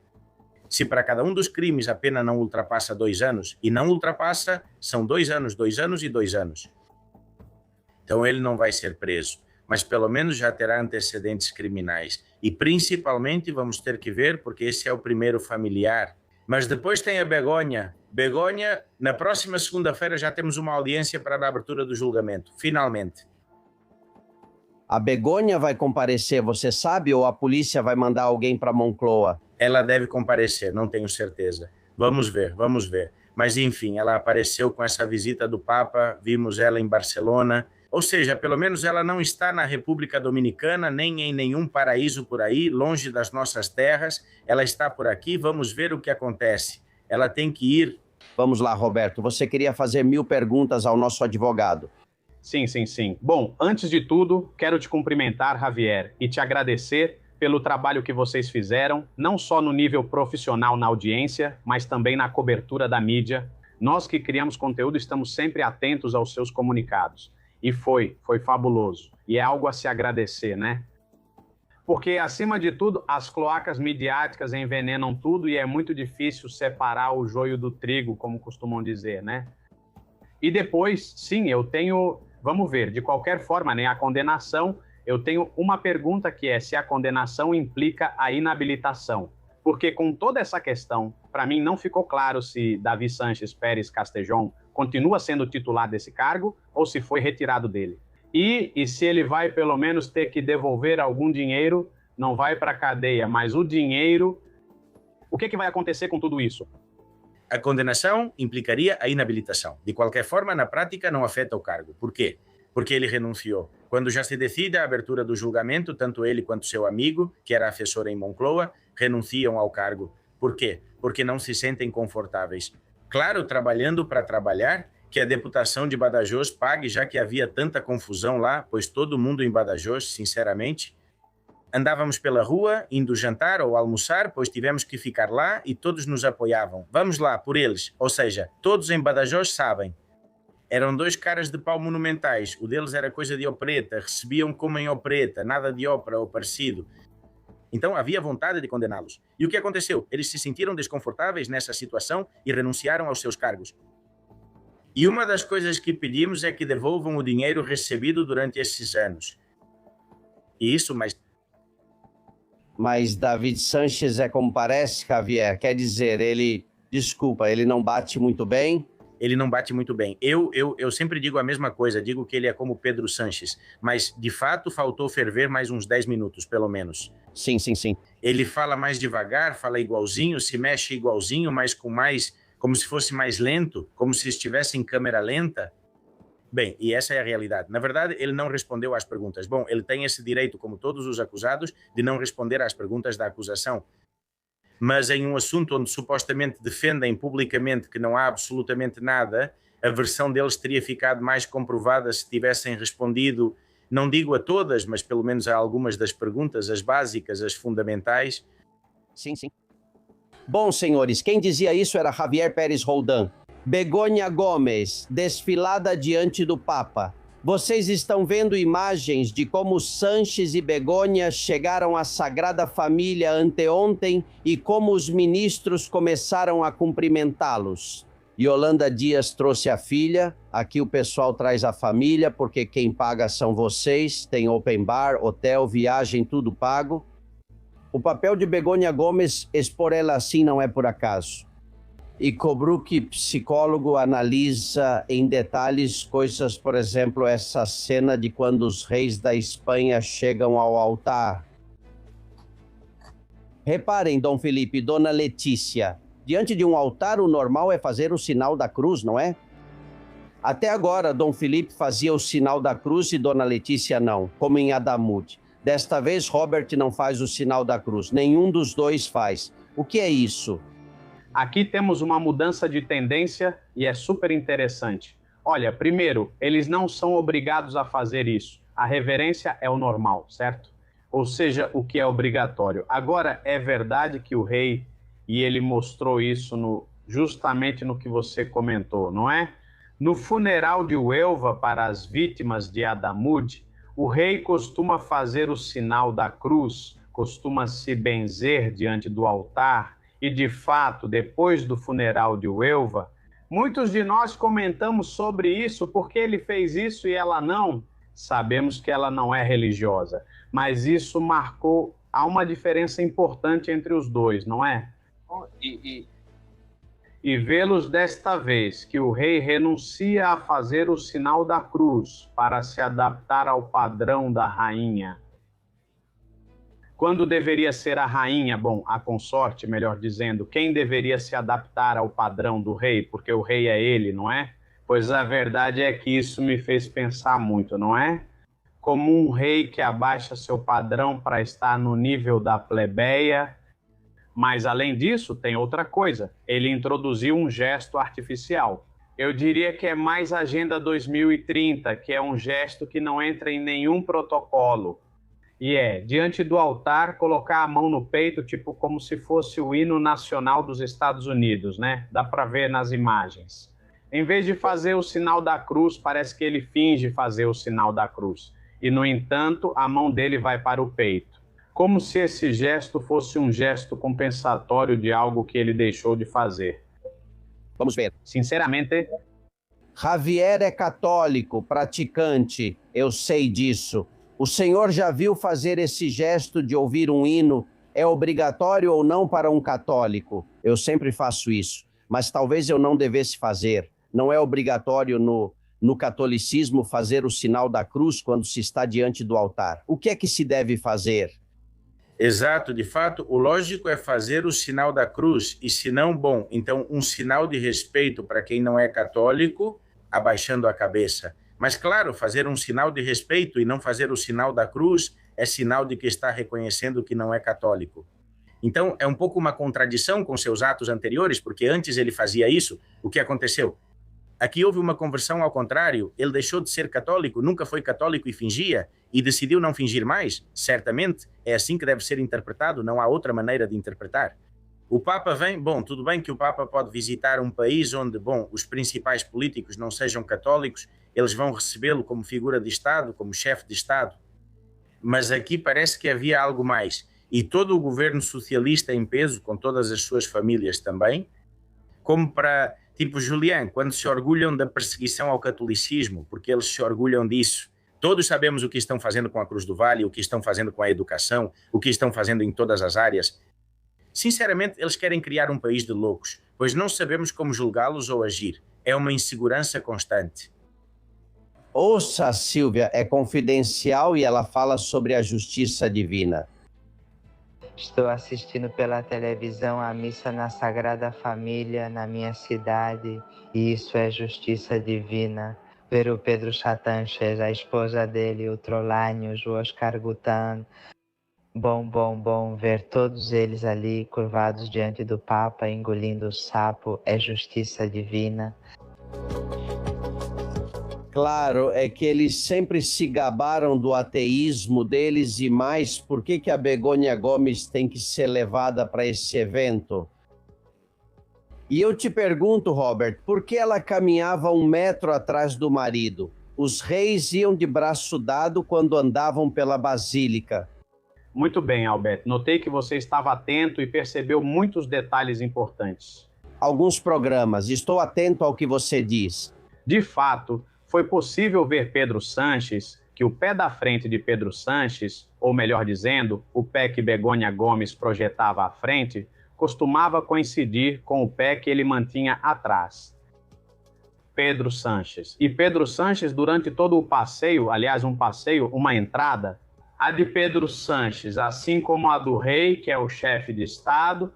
Se para cada um dos crimes a pena não ultrapassa 2 anos, e não ultrapassa, são 2 anos, 2 anos e 2 anos. Então ele não vai ser preso, mas pelo menos já terá antecedentes criminais. E principalmente vamos ter que ver, porque esse é o primeiro familiar. Mas depois tem a Begonha. Begonha, na próxima segunda-feira já temos uma audiência para a abertura do julgamento, finalmente. A Begonha vai comparecer, você sabe, ou a polícia vai mandar alguém para Moncloa? Ela deve comparecer, não tenho certeza. Vamos ver, vamos ver. Mas enfim, ela apareceu com essa visita do Papa, vimos ela em Barcelona. Ou seja, pelo menos ela não está na República Dominicana, nem em nenhum paraíso por aí, longe das nossas terras. Ela está por aqui, vamos ver o que acontece. Ela tem que ir. Vamos lá, Roberto, você queria fazer 1000 perguntas ao nosso advogado. Sim. Bom, antes de tudo, quero te cumprimentar, Javier, e te agradecer pelo trabalho que vocês fizeram, não só no nível profissional na audiência, mas também na cobertura da mídia. Nós que criamos conteúdo estamos sempre atentos aos seus comunicados. E foi fabuloso. E é algo a se agradecer, né? Porque, acima de tudo, as cloacas midiáticas envenenam tudo e é muito difícil separar o joio do trigo, como costumam dizer, né? E depois, sim, eu tenho... Vamos ver, de qualquer forma, né, a condenação, eu tenho uma pergunta que é se a condenação implica a inabilitação. Porque com toda essa questão, para mim não ficou claro se Davi Sanches Pérez Castejon continua sendo titular desse cargo ou se foi retirado dele. E se ele vai pelo menos ter que devolver algum dinheiro, não vai para a cadeia, mas o dinheiro... O que vai acontecer com tudo isso? A condenação implicaria a inabilitação. De qualquer forma, na prática, não afeta o cargo. Por quê? Porque ele renunciou. Quando já se decide a abertura do julgamento, tanto ele quanto seu amigo, que era assessor em Moncloa, renunciam ao cargo. Por quê? Porque não se sentem confortáveis. Claro, trabalhando para trabalhar, que a deputação de Badajoz pague, já que havia tanta confusão lá, pois todo mundo em Badajoz, sinceramente, andávamos pela rua, indo jantar ou almoçar, pois tivemos que ficar lá e todos nos apoiavam. Vamos lá, por eles. Ou seja, todos em Badajoz sabem. Eram 2 caras de pau monumentais. O deles era coisa de opereta, recebiam como em opereta, nada de ópera ou parecido. Então havia vontade de condená-los. E o que aconteceu? Eles se sentiram desconfortáveis nessa situação e renunciaram aos seus cargos. E uma das coisas que pedimos é que devolvam o dinheiro recebido durante esses anos. E isso, Mas David Sanches é como parece, Javier. Quer dizer, ele não bate muito bem? Ele não bate muito bem. Eu sempre digo a mesma coisa, digo que ele é como Pedro Sanches, mas de fato faltou ferver mais uns 10 minutos, pelo menos. Sim. Ele fala mais devagar, fala igualzinho, se mexe igualzinho, mas como se fosse mais lento, como se estivesse em câmera lenta. Bem, e essa é a realidade. Na verdade, ele não respondeu às perguntas. Bom, ele tem esse direito, como todos os acusados, de não responder às perguntas da acusação. Mas em um assunto onde supostamente defendem publicamente que não há absolutamente nada, a versão deles teria ficado mais comprovada se tivessem respondido, não digo a todas, mas pelo menos a algumas das perguntas, as básicas, as fundamentais. Sim. Bom, senhores, quem dizia isso era Javier Pérez Roldán. Begônia Gomes, desfilada diante do Papa. Vocês estão vendo imagens de como Sanches e Begônia chegaram à Sagrada Família anteontem e como os ministros começaram a cumprimentá-los. Yolanda Dias trouxe a filha, aqui o pessoal traz a família, porque quem paga são vocês, tem open bar, hotel, viagem, tudo pago. O papel de Begônia Gomes expor ela assim não é por acaso. E Kobruch, psicólogo, analisa em detalhes coisas, por exemplo, essa cena de quando os reis da Espanha chegam ao altar. Reparem, Dom Felipe e Dona Letícia, diante de um altar o normal é fazer o sinal da cruz, não é? Até agora, Dom Felipe fazia o sinal da cruz e Dona Letícia não, como em Adamud. Desta vez, Robert não faz o sinal da cruz, nenhum dos dois faz. O que é isso? Aqui temos uma mudança de tendência e é super interessante. Olha, primeiro, eles não são obrigados a fazer isso. A reverência é o normal, certo? Ou seja, o que é obrigatório. Agora, é verdade que o rei, e ele mostrou isso justamente no que você comentou, não é? No funeral de Huelva para as vítimas de Adamud, o rei costuma fazer o sinal da cruz, costuma se benzer diante do altar. E, de fato, depois do funeral de Huelva, muitos de nós comentamos sobre isso, porque ele fez isso e ela não. Sabemos que ela não é religiosa, mas isso marcou, há uma diferença importante entre os dois, não é? E vê-los desta vez, que o rei renuncia a fazer o sinal da cruz para se adaptar ao padrão da rainha. Quando deveria ser a rainha, bom, a consorte, melhor dizendo, quem deveria se adaptar ao padrão do rei, porque o rei é ele, não é? Pois a verdade é que isso me fez pensar muito, não é? Como um rei que abaixa seu padrão para estar no nível da plebeia. Mas, além disso, tem outra coisa. Ele introduziu um gesto artificial. Eu diria que é mais Agenda 2030, que é um gesto que não entra em nenhum protocolo. E diante do altar, colocar a mão no peito, tipo como se fosse o hino nacional dos Estados Unidos, né? Dá para ver nas imagens. Em vez de fazer o sinal da cruz, parece que ele finge fazer o sinal da cruz. E, no entanto, a mão dele vai para o peito. Como se esse gesto fosse um gesto compensatório de algo que ele deixou de fazer. Vamos ver. Sinceramente... Javier é católico, praticante, eu sei disso. O senhor já viu fazer esse gesto de ouvir um hino? É obrigatório ou não para um católico? Eu sempre faço isso, mas talvez eu não devesse fazer. Não é obrigatório no catolicismo fazer o sinal da cruz quando se está diante do altar. O que é que se deve fazer? Exato, de fato, o lógico é fazer o sinal da cruz, e se não, bom, então um sinal de respeito para quem não é católico, abaixando a cabeça. Mas, claro, fazer um sinal de respeito e não fazer o sinal da cruz é sinal de que está reconhecendo que não é católico. Então, é um pouco uma contradição com seus atos anteriores, porque antes ele fazia isso. O que aconteceu? Aqui houve uma conversão ao contrário. Ele deixou de ser católico, nunca foi católico e fingia, e decidiu não fingir mais. Certamente, é assim que deve ser interpretado, não há outra maneira de interpretar. O Papa vem, bom, tudo bem que o Papa pode visitar um país onde, bom, os principais políticos não sejam católicos, eles vão recebê-lo como figura de Estado, como chefe de Estado. Mas aqui parece que havia algo mais. e todo o governo socialista em peso, com todas as suas famílias também, como para, tipo Julián, quando se orgulham da perseguição ao catolicismo, porque eles se orgulham disso. Todos sabemos o que estão fazendo com a Cruz do Vale, o que estão fazendo com a educação, o que estão fazendo em todas as áreas. Sinceramente, eles querem criar um país de loucos, pois não sabemos como julgá-los ou agir. É uma insegurança constante. Ouça, Silvia, é confidencial e ela fala sobre a justiça divina. Estou assistindo pela televisão a missa na Sagrada Família, na minha cidade, e isso é justiça divina. Ver o Pedro Sanches, a esposa dele, o Trollanius, o Oscar Gutan. Bom ver todos eles ali curvados diante do Papa, engolindo o sapo, é justiça divina. Claro, é que eles sempre se gabaram do ateísmo deles e mais, por que a Begônia Gomes tem que ser levada para esse evento? E eu te pergunto, Robert, por que ela caminhava 1 metro atrás do marido? Os reis iam de braço dado quando andavam pela basílica. Muito bem, Alberto. Notei que você estava atento e percebeu muitos detalhes importantes. Alguns programas, estou atento ao que você diz. De fato, foi possível ver Pedro Sanches, que o pé da frente de Pedro Sanches, ou melhor dizendo, o pé que Begônia Gomes projetava à frente, costumava coincidir com o pé que ele mantinha atrás. Pedro Sanches. E Pedro Sanches, durante todo o passeio, aliás, uma entrada, a de Pedro Sanches, assim como a do rei, que é o chefe de Estado.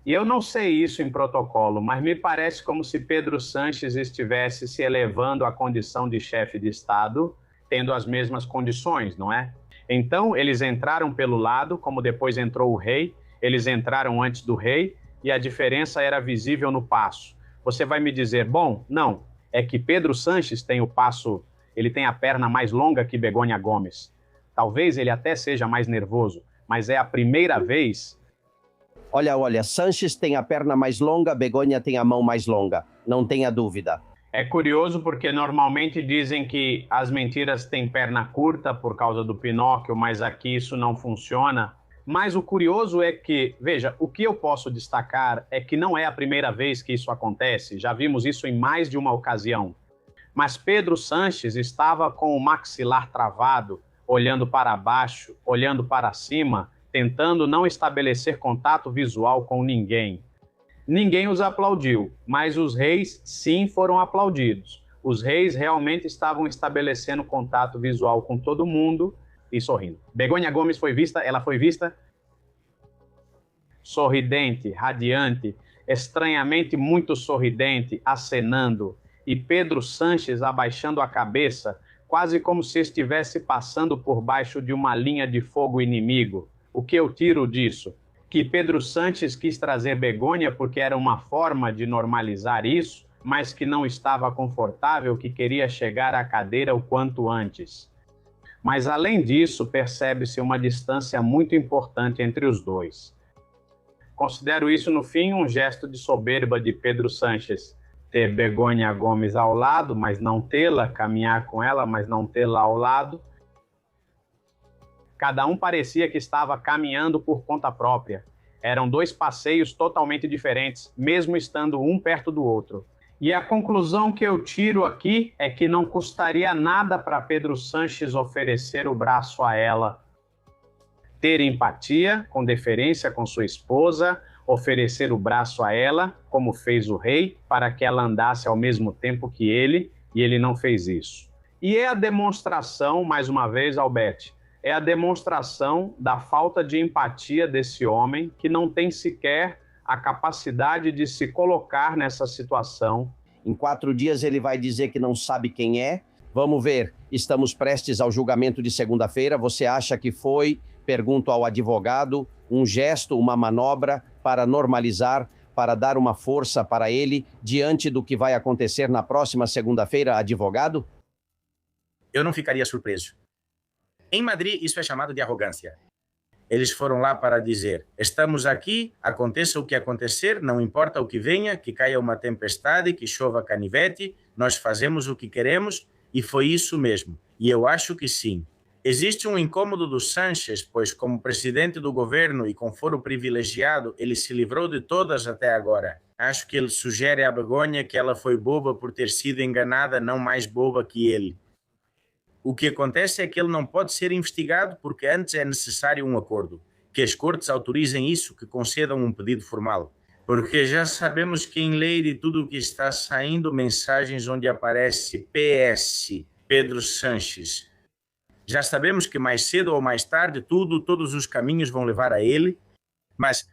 E eu não sei isso em protocolo, mas me parece como se Pedro Sanches estivesse se elevando à condição de chefe de Estado, tendo as mesmas condições, não é? Então, eles entraram pelo lado, como depois entrou o rei, eles entraram antes do rei, e a diferença era visível no passo. Você vai me dizer, bom, não, é que Pedro Sanches tem o passo, ele tem a perna mais longa que Begônia Gomes. Talvez ele até seja mais nervoso, mas é a primeira vez. Olha, Sanches tem a perna mais longa, Begônia tem a mão mais longa, não tenha dúvida. É curioso porque normalmente dizem que as mentiras têm perna curta por causa do Pinóquio, mas aqui isso não funciona. Mas o curioso é que, veja, o que eu posso destacar é que não é a primeira vez que isso acontece, já vimos isso em mais de uma ocasião. Mas Pedro Sanches estava com o maxilar travado, olhando para baixo, olhando para cima, tentando não estabelecer contato visual com ninguém. Ninguém os aplaudiu, mas os reis sim foram aplaudidos. Os reis realmente estavam estabelecendo contato visual com todo mundo e sorrindo. Begônia Gomes ela foi vista sorridente, radiante, estranhamente muito sorridente, acenando, e Pedro Sanches abaixando a cabeça, quase como se estivesse passando por baixo de uma linha de fogo inimigo. O que eu tiro disso? Que Pedro Sanches quis trazer Begônia porque era uma forma de normalizar isso, mas que não estava confortável, que queria chegar à cadeira o quanto antes. Mas, além disso, percebe-se uma distância muito importante entre os dois. Considero isso, no fim, um gesto de soberba de Pedro Sanches. Ter Begônia Gomes ao lado, mas não tê-la, caminhar com ela, mas não tê-la ao lado. Cada um parecia que estava caminhando por conta própria. Eram 2 passeios totalmente diferentes, mesmo estando um perto do outro. E a conclusão que eu tiro aqui é que não custaria nada para Pedro Sanches oferecer o braço a ela. Ter empatia, com deferência com sua esposa, oferecer o braço a ela, como fez o rei, para que ela andasse ao mesmo tempo que ele, e ele não fez isso. E é a demonstração, mais uma vez, Albert, é a demonstração da falta de empatia desse homem que não tem sequer a capacidade de se colocar nessa situação. Em 4 dias ele vai dizer que não sabe quem é. Vamos ver, estamos prestes ao julgamento de segunda-feira. Você acha que foi, pergunto ao advogado, um gesto, uma manobra para normalizar, para dar uma força para ele diante do que vai acontecer na próxima segunda-feira, advogado? Eu não ficaria surpreso. Em Madrid, isso é chamado de arrogância. Eles foram lá para dizer, estamos aqui, aconteça o que acontecer, não importa o que venha, que caia uma tempestade, que chova canivete, nós fazemos o que queremos, e foi isso mesmo. E eu acho que sim. Existe um incômodo do Sanches, pois como presidente do governo e com foro privilegiado, ele se livrou de todas até agora. Acho que ele sugere a Begonha que ela foi boba por ter sido enganada, não mais boba que ele. O que acontece é que ele não pode ser investigado porque antes é necessário um acordo. Que as cortes autorizem isso, que concedam um pedido formal. Porque já sabemos que em Leyre tudo o que está saindo, mensagens onde aparece PS, Pedro Sanches. Já sabemos que mais cedo ou mais tarde todos os caminhos vão levar a ele, mas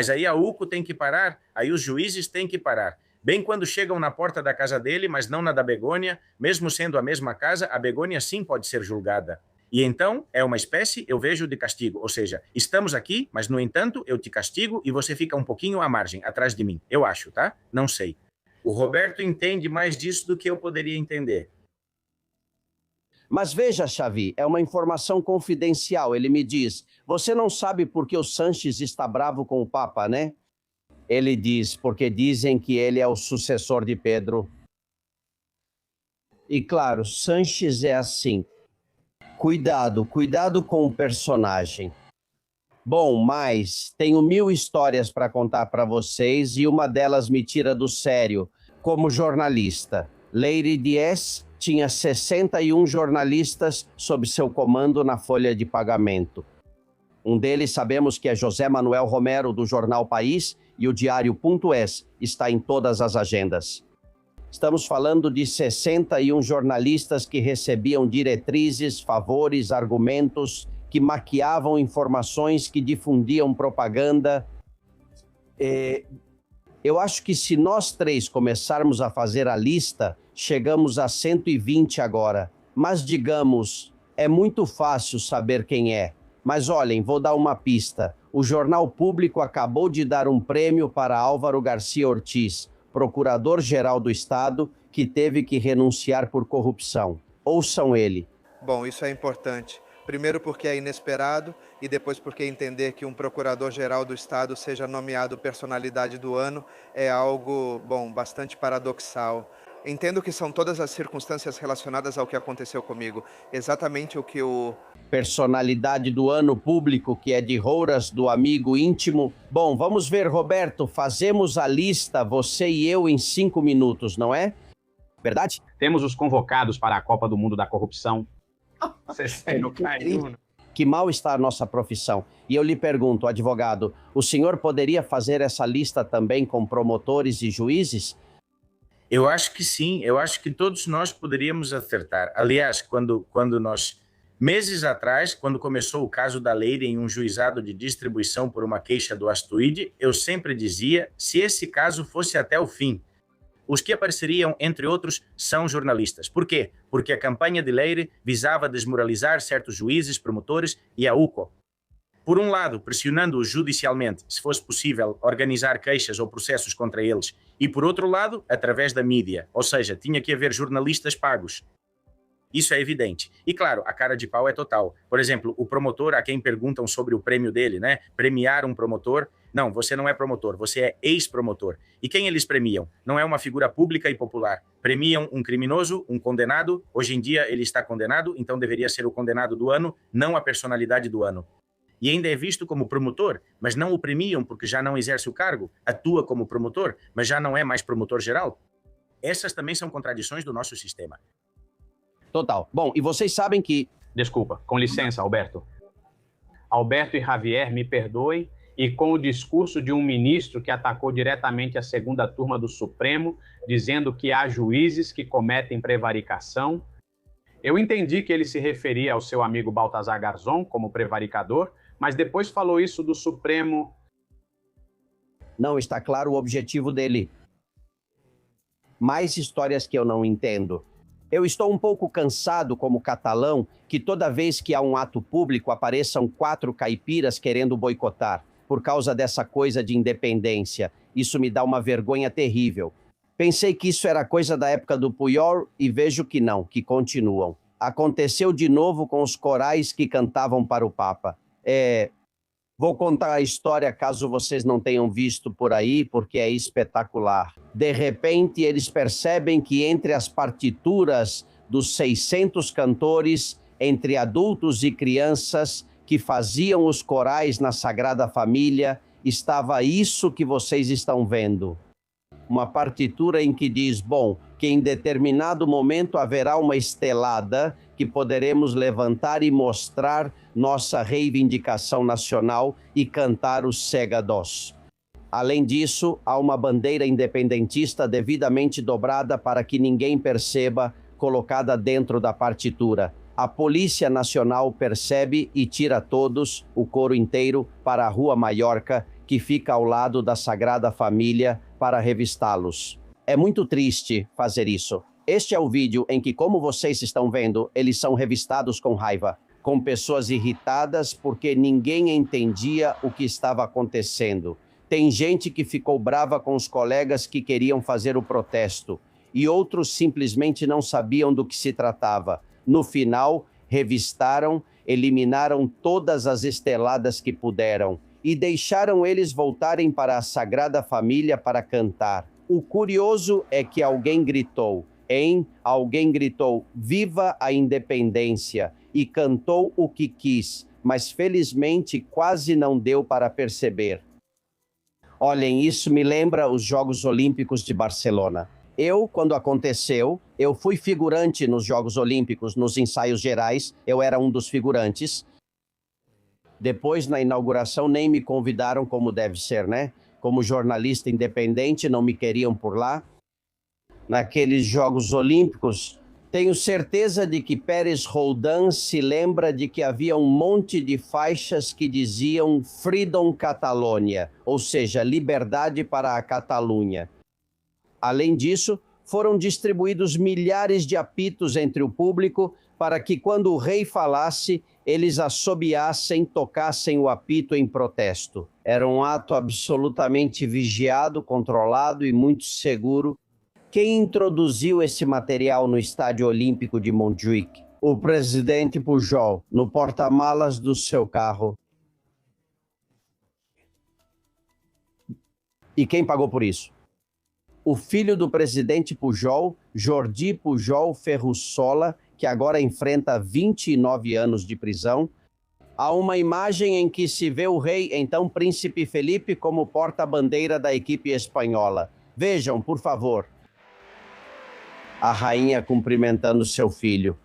aí a UCO tem que parar, aí os juízes têm que parar. Bem quando chegam na porta da casa dele, mas não na da Begônia, mesmo sendo a mesma casa, a Begônia sim pode ser julgada. E então é uma espécie, eu vejo, de castigo. Ou seja, estamos aqui, mas no entanto eu te castigo e você fica um pouquinho à margem, atrás de mim. Eu acho, tá? Não sei. O Roberto entende mais disso do que eu poderia entender. Mas veja, Xavi, é uma informação confidencial. Ele me diz, você não sabe por que o Sanches está bravo com o Papa, né? Ele diz, porque dizem que ele é o sucessor de Pedro. E claro, Sanches é assim. Cuidado com o personagem. Bom, mas tenho 1000 histórias para contar para vocês e uma delas me tira do sério, como jornalista. Leyre Dias tinha 61 jornalistas sob seu comando na folha de pagamento. Um deles sabemos que é José Manuel Romero, do jornal País, e o diário.es está em todas as agendas. Estamos falando de 61 jornalistas que recebiam diretrizes, favores, argumentos, que maquiavam informações, que difundiam propaganda. Eu acho que se nós três começarmos a fazer a lista, chegamos a 120 agora. Mas digamos, é muito fácil saber quem é. Mas olhem, vou dar uma pista. O Jornal Público acabou de dar um prêmio para Álvaro Garcia Ortiz, procurador-geral do Estado, que teve que renunciar por corrupção. Ouçam ele. Bom, isso é importante. Primeiro porque é inesperado e depois porque entender que um procurador-geral do Estado seja nomeado personalidade do ano é algo, bom, bastante paradoxal. Entendo que são todas as circunstâncias relacionadas ao que aconteceu comigo. Exatamente o que o... Personalidade do ano público, que é de Rouras, do amigo íntimo. Bom, vamos ver, Roberto, fazemos a lista, você e eu, em 5 minutos, não é? Verdade? Temos os convocados para a Copa do Mundo da Corrupção. Que mal está a nossa profissão. E eu lhe pergunto, advogado, o senhor poderia fazer essa lista também com promotores e juízes? Eu acho que sim, eu acho que todos nós poderíamos acertar. Aliás, quando nós, meses atrás, quando começou o caso da Leyre em um juizado de distribuição por uma queixa do Astuide, eu sempre dizia, se esse caso fosse até o fim, os que apareceriam, entre outros, são jornalistas. Por quê? Porque a campanha de Leyre visava desmoralizar certos juízes, promotores e a UCO. Por um lado, pressionando-os judicialmente, se fosse possível, organizar queixas ou processos contra eles, e por outro lado, através da mídia, ou seja, tinha que haver jornalistas pagos. Isso é evidente. E claro, a cara de pau é total. Por exemplo, o promotor a quem perguntam sobre o prêmio dele, né? Premiar um promotor. Não, você não é promotor, você é ex-promotor. E quem eles premiam? Não é uma figura pública e popular. Premiam um criminoso, um condenado. Hoje em dia ele está condenado, então deveria ser o condenado do ano, não a personalidade do ano. E ainda é visto como promotor, mas não o premiam porque já não exerce o cargo, atua como promotor, mas já não é mais promotor geral. Essas também são contradições do nosso sistema. Total. Bom, e vocês sabem que... Desculpa, com licença, Alberto. Alberto e Javier, me perdoem, e com o discurso de um ministro que atacou diretamente a segunda turma do Supremo, dizendo que há juízes que cometem prevaricação. Eu entendi que ele se referia ao seu amigo Baltazar Garzón como prevaricador, mas depois falou isso do Supremo. Não está claro o objetivo dele. Mais histórias que eu não entendo. Eu estou um pouco cansado, como catalão, que toda vez que há um ato público apareçam 4 caipiras querendo boicotar, por causa dessa coisa de independência. Isso me dá uma vergonha terrível. Pensei que isso era coisa da época do Puyol e vejo que não, que continuam. Aconteceu de novo com os corais que cantavam para o Papa. Vou contar a história caso vocês não tenham visto por aí, porque é espetacular. De repente, eles percebem que entre as partituras dos 600 cantores, entre adultos e crianças, que faziam os corais na Sagrada Família, estava isso que vocês estão vendo. Uma partitura em que diz, bom, que em determinado momento haverá uma estelada que poderemos levantar e mostrar nossa reivindicação nacional e cantar os Segados. Além disso, há uma bandeira independentista devidamente dobrada para que ninguém perceba, colocada dentro da partitura. A Polícia Nacional percebe e tira todos, o coro inteiro, para a Rua Maiorca, que fica ao lado da Sagrada Família, para revistá-los. É muito triste fazer isso. Este é o vídeo em que, como vocês estão vendo, eles são revistados com raiva, com pessoas irritadas porque ninguém entendia o que estava acontecendo. Tem gente que ficou brava com os colegas que queriam fazer o protesto, e outros simplesmente não sabiam do que se tratava. No final, revistaram, eliminaram todas as esteladas que puderam e deixaram eles voltarem para a Sagrada Família para cantar. O curioso é que alguém gritou, viva a independência, e cantou o que quis, mas felizmente quase não deu para perceber. Olhem, isso me lembra os Jogos Olímpicos de Barcelona. Quando aconteceu, eu fui figurante nos Jogos Olímpicos, nos ensaios gerais, eu era um dos figurantes. Depois, na inauguração, nem me convidaram como deve ser, né? Como jornalista independente, não me queriam por lá. Naqueles Jogos Olímpicos, tenho certeza de que Pérez Roldán se lembra de que havia um monte de faixas que diziam Freedom Catalonia, ou seja, liberdade para a Catalunha. Além disso, foram distribuídos milhares de apitos entre o público para que, quando o rei falasse, eles assobiassem, tocassem o apito em protesto. Era um ato absolutamente vigiado, controlado e muito seguro. Quem introduziu esse material no Estádio Olímpico de Montjuïc? O presidente Pujol, no porta-malas do seu carro. E quem pagou por isso? O filho do presidente Pujol, Jordi Pujol Ferrusola, que agora enfrenta 29 anos de prisão. Há uma imagem em que se vê o rei, então Príncipe Felipe, como porta-bandeira da equipe espanhola. Vejam, por favor. A rainha cumprimentando seu filho.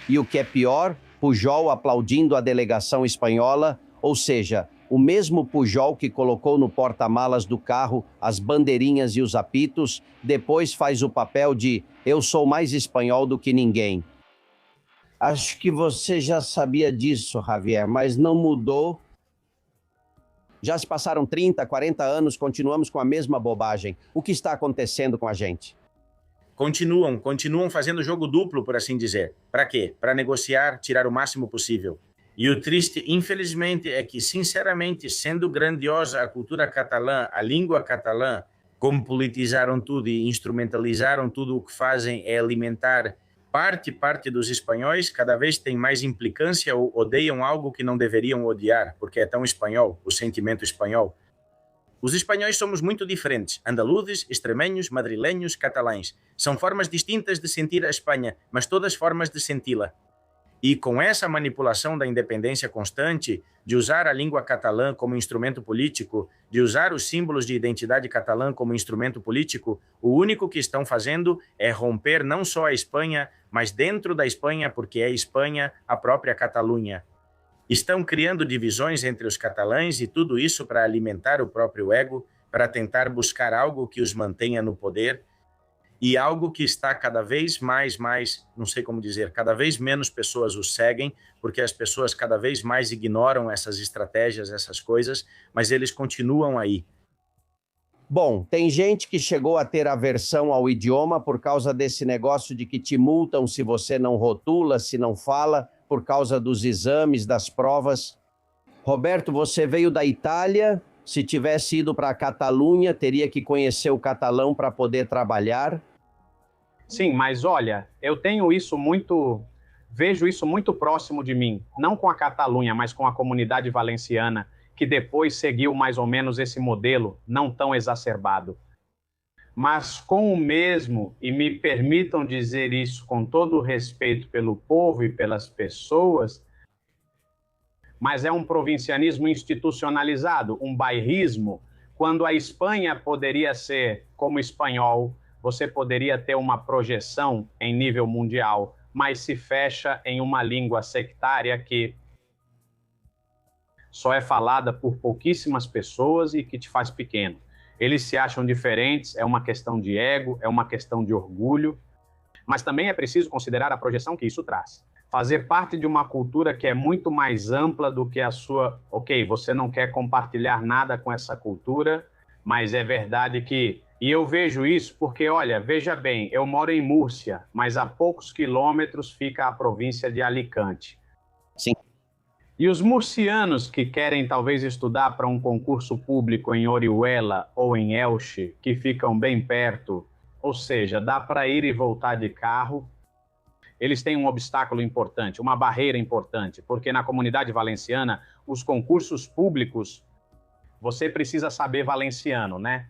E o que é pior, Pujol aplaudindo a delegação espanhola, ou seja, o mesmo Pujol que colocou no porta-malas do carro as bandeirinhas e os apitos, depois faz o papel de eu sou mais espanhol do que ninguém. Acho que você já sabia disso, Javier, mas não mudou. Já se passaram 30, 40 anos, continuamos com a mesma bobagem. O que está acontecendo com a gente? Continuam fazendo jogo duplo, por assim dizer. Para quê? Para negociar, tirar o máximo possível. E o triste, infelizmente, é que, sinceramente, sendo grandiosa a cultura catalã, a língua catalã, como politizaram tudo e instrumentalizaram tudo o que fazem é alimentar parte dos espanhóis, cada vez tem mais implicância ou odeiam algo que não deveriam odiar, porque é tão espanhol, o sentimento espanhol. Os espanhóis somos muito diferentes, andaluzes, extremenhos, madrilenhos, catalães. São formas distintas de sentir a Espanha, mas todas formas de senti-la. E com essa manipulação da independência constante, de usar a língua catalã como instrumento político, de usar os símbolos de identidade catalã como instrumento político, o único que estão fazendo é romper não só a Espanha, mas dentro da Espanha, porque é Espanha, a própria Catalunha. Estão criando divisões entre os catalães e tudo isso para alimentar o próprio ego, para tentar buscar algo que os mantenha no poder, e algo que está cada vez mais, não sei como dizer, cada vez menos pessoas os seguem, porque as pessoas cada vez mais ignoram essas estratégias, essas coisas, mas eles continuam aí. Bom, tem gente que chegou a ter aversão ao idioma por causa desse negócio de que te multam se você não rotula, se não fala, por causa dos exames, das provas. Roberto, você veio da Itália, se tivesse ido para a Catalunha, teria que conhecer o catalão para poder trabalhar. Sim, mas olha, vejo isso muito próximo de mim, não com a Catalunha, mas com a comunidade valenciana, que depois seguiu mais ou menos esse modelo, não tão exacerbado. mas com o mesmo, e me permitam dizer isso com todo o respeito pelo povo e pelas pessoas, mas é um provincianismo institucionalizado, um bairrismo, quando a Espanha poderia ser como espanhol, você poderia ter uma projeção em nível mundial, mas se fecha em uma língua sectária que só é falada por pouquíssimas pessoas e que te faz pequeno. Eles se acham diferentes, é uma questão de ego, é uma questão de orgulho, mas também é preciso considerar a projeção que isso traz. Fazer parte de uma cultura que é muito mais ampla do que a sua... Ok, você não quer compartilhar nada com essa cultura, mas é verdade que... E eu vejo isso porque, olha, veja bem, eu moro em Múrcia, mas a poucos quilômetros fica a província de Alicante. Sim. E os murcianos que querem talvez estudar para um concurso público em Orihuela ou em Elche, que ficam bem perto, ou seja, dá para ir e voltar de carro, eles têm um obstáculo importante, uma barreira importante, porque na comunidade valenciana, os concursos públicos, você precisa saber valenciano, né?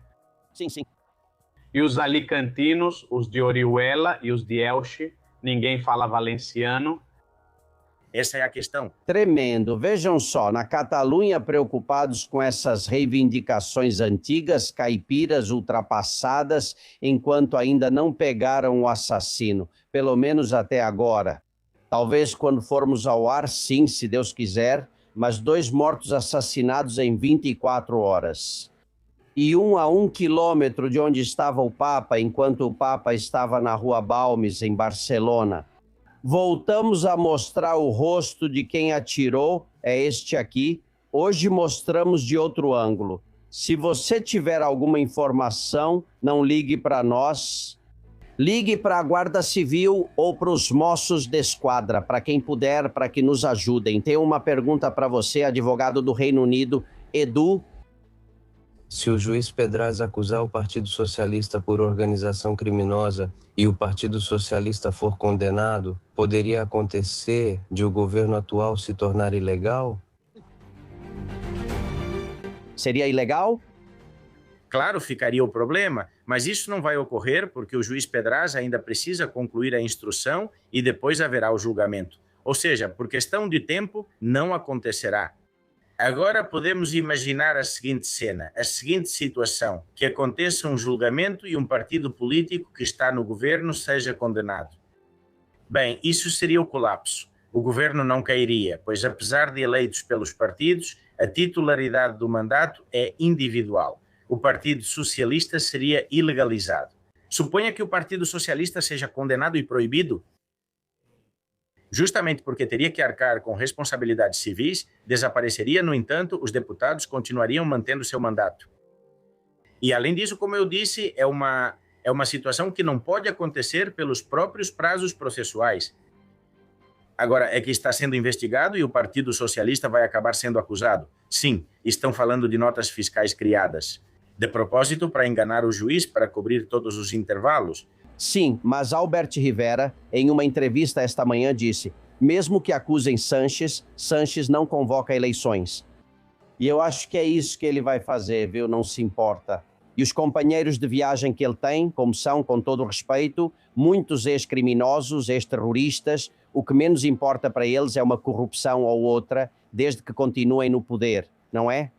Sim, sim. E os alicantinos, os de Orihuela e os de Elche, ninguém fala valenciano. Essa é a questão. Tremendo. Vejam só, na Catalunha, preocupados com essas reivindicações antigas, caipiras ultrapassadas, enquanto ainda não pegaram o assassino, pelo menos até agora. Talvez quando formos ao ar, sim, se Deus quiser, mas 2 mortos assassinados em 24 horas. E 1 a 1 quilômetro de onde estava o Papa, enquanto o Papa estava na Rua Balmes, em Barcelona. Voltamos a mostrar o rosto de quem atirou, é este aqui. Hoje mostramos de outro ângulo. Se você tiver alguma informação, não ligue para nós. Ligue para a Guarda Civil ou para os Mossos de Esquadra, para quem puder, para que nos ajudem. Tenho uma pergunta para você, advogado do Reino Unido, Edu. Se o juiz Pedraz acusar o Partido Socialista por organização criminosa e o Partido Socialista for condenado, poderia acontecer de o governo atual se tornar ilegal? Seria ilegal? Claro, ficaria o problema, mas isso não vai ocorrer porque o juiz Pedraz ainda precisa concluir a instrução e depois haverá o julgamento. Ou seja, por questão de tempo, não acontecerá. Agora podemos imaginar a seguinte cena, a seguinte situação, que aconteça um julgamento e um partido político que está no governo seja condenado. Bem, isso seria o colapso. O governo não cairia, pois apesar de eleitos pelos partidos, a titularidade do mandato é individual. O Partido Socialista seria ilegalizado. Suponha que o Partido Socialista seja condenado e proibido. Justamente porque teria que arcar com responsabilidades civis, desapareceria, no entanto, os deputados continuariam mantendo seu mandato. E além disso, como eu disse, é uma situação que não pode acontecer pelos próprios prazos processuais. Agora, é que está sendo investigado e o Partido Socialista vai acabar sendo acusado. Sim, estão falando de notas fiscais criadas. De propósito, para enganar o juiz, para cobrir todos os intervalos. Sim, mas Albert Rivera, em uma entrevista esta manhã, disse: mesmo que acusem Sanches, Sanches não convoca eleições. E eu acho que é isso que ele vai fazer, viu? Não se importa. E os companheiros de viagem que ele tem, como são, com todo o respeito, muitos ex-criminosos, ex-terroristas, o que menos importa para eles é uma corrupção ou outra, desde que continuem no poder, não é?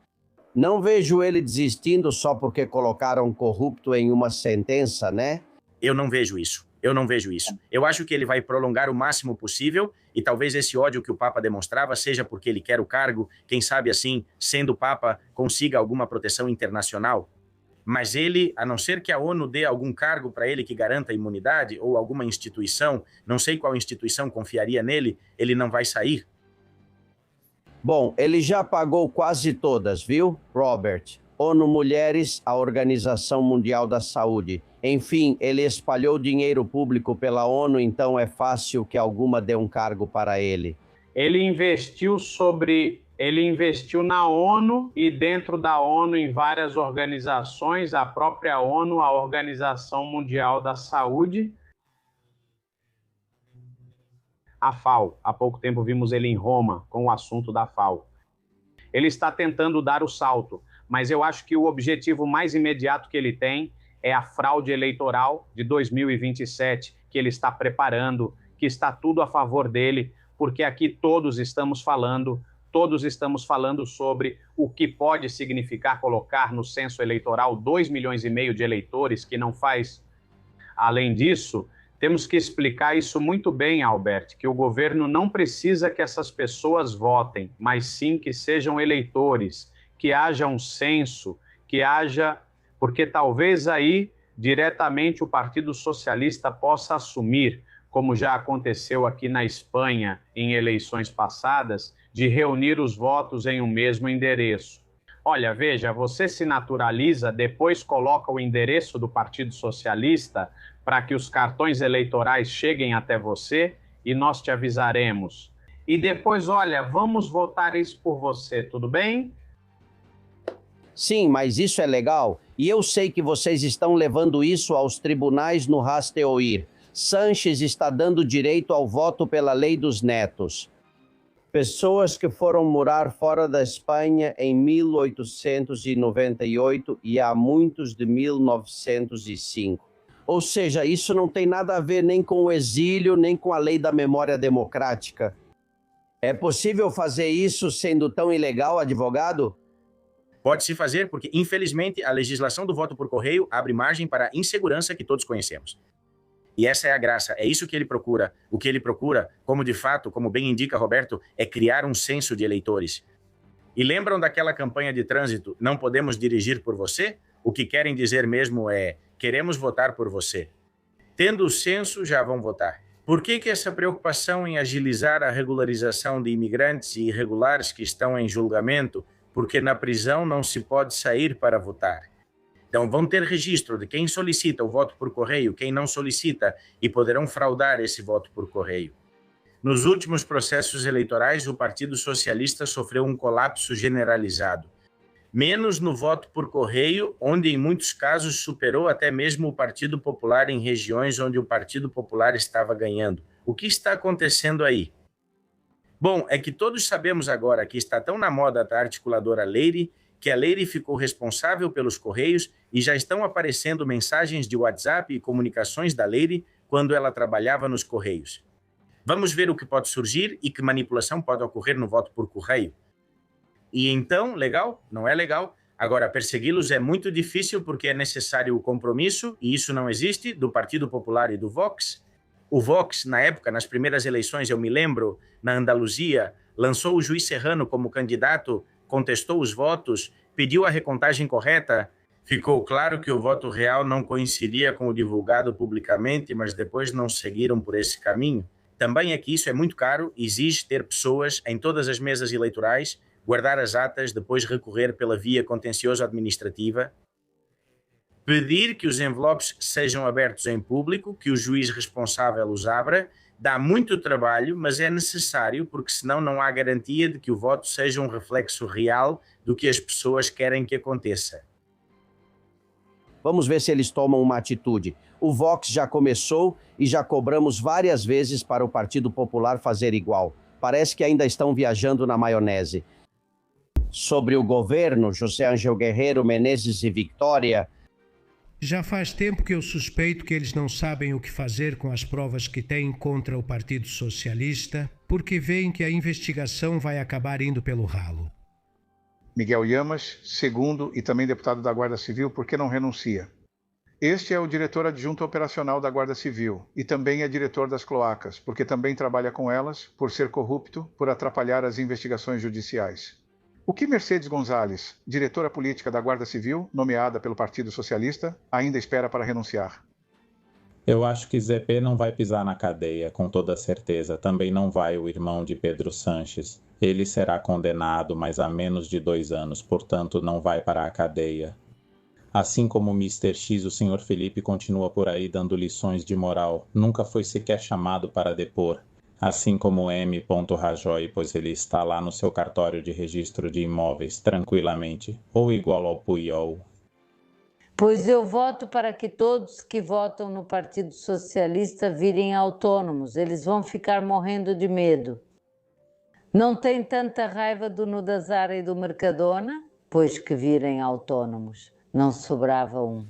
Não vejo ele desistindo só porque colocaram corrupto em uma sentença, né? Eu não vejo isso. Eu acho que ele vai prolongar o máximo possível e talvez esse ódio que o Papa demonstrava seja porque ele quer o cargo, quem sabe assim, sendo Papa, consiga alguma proteção internacional. Mas ele, a não ser que a ONU dê algum cargo para ele que garanta a imunidade ou alguma instituição, não sei qual instituição confiaria nele, ele não vai sair. Bom, ele já pagou quase todas, viu, Robert? ONU Mulheres, a Organização Mundial da Saúde. Enfim, ele espalhou dinheiro público pela ONU, então é fácil que alguma dê um cargo para ele. Ele investiu na ONU e dentro da ONU em várias organizações, a própria ONU, a Organização Mundial da Saúde, a FAO. Há pouco tempo vimos ele em Roma com o assunto da FAO. Ele está tentando dar o salto, mas eu acho que o objetivo mais imediato que ele tem é a fraude eleitoral de 2027 que ele está preparando, que está tudo a favor dele, porque aqui todos estamos falando sobre o que pode significar colocar no censo eleitoral 2,5 milhões de eleitores, que não faz. Além disso, temos que explicar isso muito bem, Albert, que o governo não precisa que essas pessoas votem, mas sim que sejam eleitores, que haja um censo, que haja... Porque talvez aí, diretamente, o Partido Socialista possa assumir, como já aconteceu aqui na Espanha em eleições passadas, de reunir os votos em um mesmo endereço. Olha, veja, você se naturaliza, depois coloca o endereço do Partido Socialista para que os cartões eleitorais cheguem até você e nós te avisaremos. E depois, olha, vamos votar isso por você, tudo bem? Sim, mas isso é legal. E eu sei que vocês estão levando isso aos tribunais no Rasteoir. Sanches está dando direito ao voto pela lei dos netos. Pessoas que foram morar fora da Espanha em 1898 e há muitos de 1905. Ou seja, isso não tem nada a ver nem com o exílio, nem com a lei da memória democrática. É possível fazer isso sendo tão ilegal, advogado? Pode-se fazer porque, infelizmente, a legislação do voto por correio abre margem para a insegurança que todos conhecemos. E essa é a graça, é isso que ele procura. O que ele procura, como de fato, como bem indica Roberto, é criar um censo de eleitores. E lembram daquela campanha de trânsito, não podemos dirigir por você? O que querem dizer mesmo é, queremos votar por você. Tendo o censo, já vão votar. Por que essa preocupação em agilizar a regularização de imigrantes e irregulares que estão em julgamento? Porque na prisão não se pode sair para votar. Então vão ter registro de quem solicita o voto por correio, quem não solicita, e poderão fraudar esse voto por correio. Nos últimos processos eleitorais, o Partido Socialista sofreu um colapso generalizado. Menos no voto por correio, onde em muitos casos superou até mesmo o Partido Popular em regiões onde o Partido Popular estava ganhando. O que está acontecendo aí? Bom, é que todos sabemos agora que está tão na moda a articuladora Leire, que a Leire ficou responsável pelos Correios e já estão aparecendo mensagens de WhatsApp e comunicações da Leire quando ela trabalhava nos Correios. Vamos ver o que pode surgir e que manipulação pode ocorrer no voto por correio. E então, legal? Não é legal? Agora, persegui-los é muito difícil porque é necessário o compromisso, e isso não existe, do Partido Popular e do Vox. O Vox, na época, nas primeiras eleições, eu me lembro, na Andaluzia, lançou o juiz Serrano como candidato, contestou os votos, pediu a recontagem correta. Ficou claro que o voto real não coincidia com o divulgado publicamente, mas depois não seguiram por esse caminho. Também é que isso é muito caro, exige ter pessoas em todas as mesas eleitorais, guardar as atas, depois recorrer pela via contencioso-administrativa, pedir que os envelopes sejam abertos em público, que o juiz responsável os abra. Dá muito trabalho, mas é necessário, porque senão não há garantia de que o voto seja um reflexo real do que as pessoas querem que aconteça. Vamos ver se eles tomam uma atitude. O Vox já começou e já cobramos várias vezes para o Partido Popular fazer igual. Parece que ainda estão viajando na maionese. Sobre o governo, José Ángel Guerreiro, Menezes e Victória... Já faz tempo que eu suspeito que eles não sabem o que fazer com as provas que têm contra o Partido Socialista, porque veem que a investigação vai acabar indo pelo ralo. Miguel Yamas, segundo e também deputado da Guarda Civil, por que não renuncia? Este é o diretor adjunto operacional da Guarda Civil e também é diretor das cloacas, porque também trabalha com elas, por ser corrupto, por atrapalhar as investigações judiciais. O que Mercedes Gonzalez, diretora política da Guarda Civil, nomeada pelo Partido Socialista, ainda espera para renunciar? Eu acho que ZP não vai pisar na cadeia, com toda certeza. Também não vai o irmão de Pedro Sanches. Ele será condenado, mas há menos de 2 anos, portanto não vai para a cadeia. Assim como o Mr. X, o Sr. Felipe continua por aí dando lições de moral. Nunca foi sequer chamado para depor. Assim como M. Rajoy, pois ele está lá no seu cartório de registro de imóveis, tranquilamente, ou igual ao Puyol. Pois eu voto para que todos que votam no Partido Socialista virem autônomos. Eles vão ficar morrendo de medo. Não tem tanta raiva do Nudazara e do Mercadona? Pois que virem autônomos. Não sobrava um.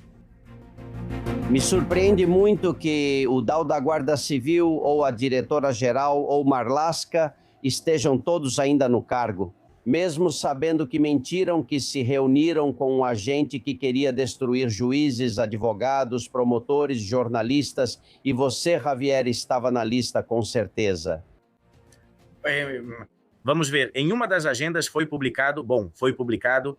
Me surpreende muito que o Dal da Guarda Civil, ou a diretora-geral, ou Marlaska estejam todos ainda no cargo, mesmo sabendo que mentiram que se reuniram com um agente que queria destruir juízes, advogados, promotores, jornalistas, e você, Javier, estava na lista com certeza. Vamos ver, em uma das agendas foi publicado,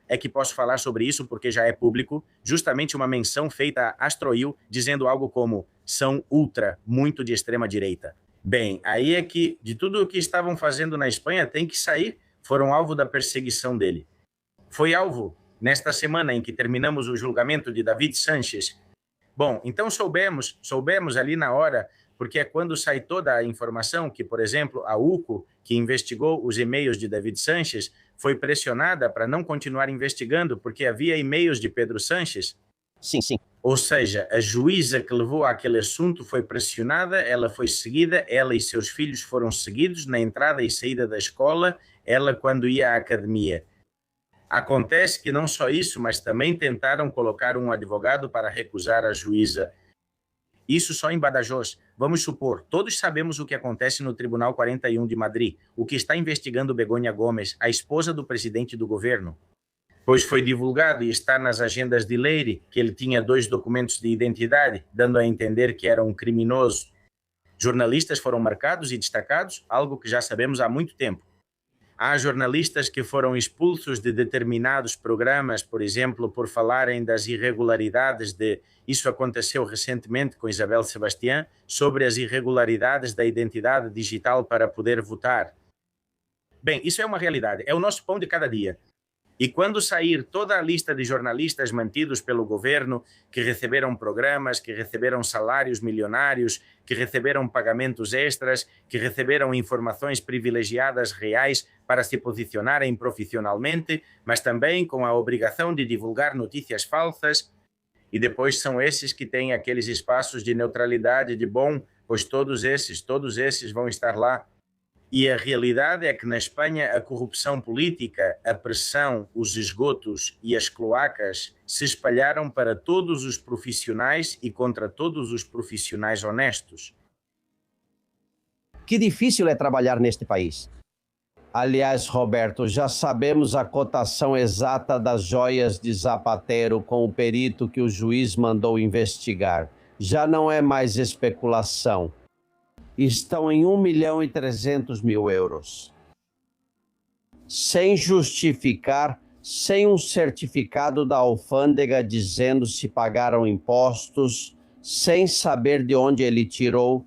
é que posso falar sobre isso porque já é público, justamente uma menção feita a Astroil, dizendo algo como, são ultra, muito de extrema direita. Bem, aí é que de tudo o que estavam fazendo na Espanha tem que sair, foram alvo da perseguição dele. Foi alvo, nesta semana em que terminamos o julgamento de David Sánchez. Bom, então soubemos ali na hora, porque é quando sai toda a informação que, por exemplo, a UCO, que investigou os e-mails de David Sánchez, foi pressionada para não continuar investigando porque havia e-mails de Pedro Sánchez. Sim, sim. Ou seja, a juíza que levou aquele assunto foi pressionada, ela foi seguida, ela e seus filhos foram seguidos na entrada e saída da escola, ela quando ia à academia. Acontece que não só isso, mas também tentaram colocar um advogado para recusar a juíza. Isso só em Badajoz. Vamos supor, todos sabemos o que acontece no Tribunal 41 de Madrid, o que está investigando Begoña Gomes, a esposa do presidente do governo. Pois foi divulgado e está nas agendas de Leire que ele tinha 2 documentos de identidade, dando a entender que era um criminoso. Jornalistas foram marcados e destacados, algo que já sabemos há muito tempo. Há jornalistas que foram expulsos de determinados programas, por exemplo, por falarem das irregularidades de... Isso aconteceu recentemente com Isabel Sebastián, sobre as irregularidades da identidade digital para poder votar. Bem, isso é uma realidade, é o nosso pão de cada dia. E quando sair toda a lista de jornalistas mantidos pelo governo, que receberam programas, que receberam salários milionários, que receberam pagamentos extras, que receberam informações privilegiadas reais para se posicionarem profissionalmente, mas também com a obrigação de divulgar notícias falsas, e depois são esses que têm aqueles espaços de neutralidade de bom, pois todos esses vão estar lá. E a realidade é que na Espanha a corrupção política, a pressão, os esgotos e as cloacas se espalharam para todos os profissionais e contra todos os profissionais honestos. Que difícil é trabalhar neste país. Aliás, Roberto, já sabemos a cotação exata das joias de Zapatero com o perito que o juiz mandou investigar. Já não é mais especulação. Estão em 1.300.000 euros. Sem justificar, sem um certificado da alfândega dizendo se pagaram impostos, sem saber de onde ele tirou.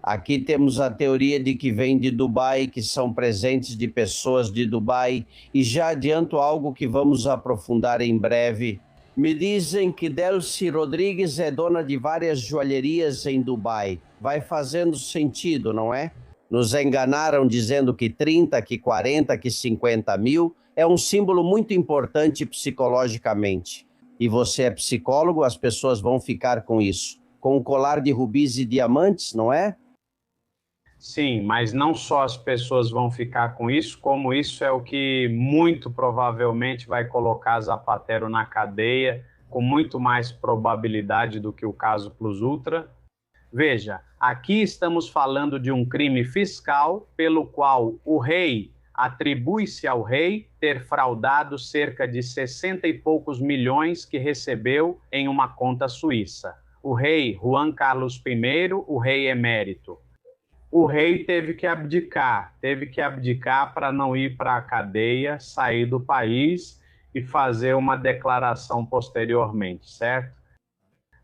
Aqui temos a teoria de que vem de Dubai, que são presentes de pessoas de Dubai, e já adianto algo que vamos aprofundar em breve. Me dizem que Delcy Rodrigues é dona de várias joalherias em Dubai. Vai fazendo sentido, não é? Nos enganaram dizendo que 30, que 40, que 50 mil é um símbolo muito importante psicologicamente. E você é psicólogo, as pessoas vão ficar com isso. Com um colar de rubis e diamantes, não é? Sim, mas não só as pessoas vão ficar com isso, como isso é o que muito provavelmente vai colocar Zapatero na cadeia, com muito mais probabilidade do que o caso Plus Ultra. Veja, aqui estamos falando de um crime fiscal pelo qual o rei, atribui-se ao rei ter fraudado cerca de 60 e poucos milhões que recebeu em uma conta suíça. O rei Juan Carlos I, o rei emérito. O rei teve que abdicar para não ir para a cadeia, sair do país e fazer uma declaração posteriormente, certo?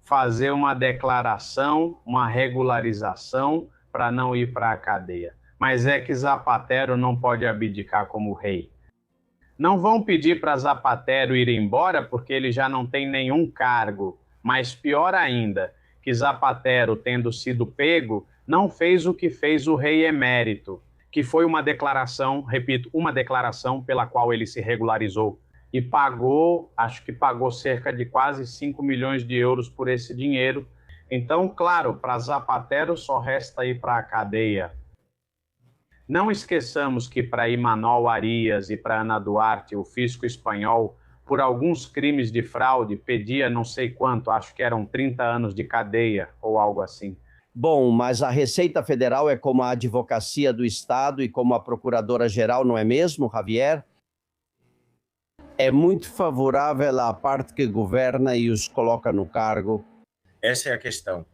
Fazer uma declaração, uma regularização para não ir para a cadeia. Mas é que Zapatero não pode abdicar como rei. Não vão pedir para Zapatero ir embora porque ele já não tem nenhum cargo. Mas pior ainda, que Zapatero, tendo sido pego, não fez o que fez o rei emérito, que foi uma declaração, repito, uma declaração pela qual ele se regularizou e pagou, acho que pagou cerca de quase 5 milhões de euros por esse dinheiro. Então, claro, para Zapatero só resta ir para a cadeia. Não esqueçamos que para Imanol Arias e para Ana Duarte, o fisco espanhol por alguns crimes de fraude, pedia não sei quanto, acho que eram 30 anos de cadeia ou algo assim. Bom, mas a Receita Federal é como a Advocacia do Estado e como a Procuradora-Geral, não é mesmo, Javier? É muito favorável à parte que governa e os coloca no cargo. Essa é a questão.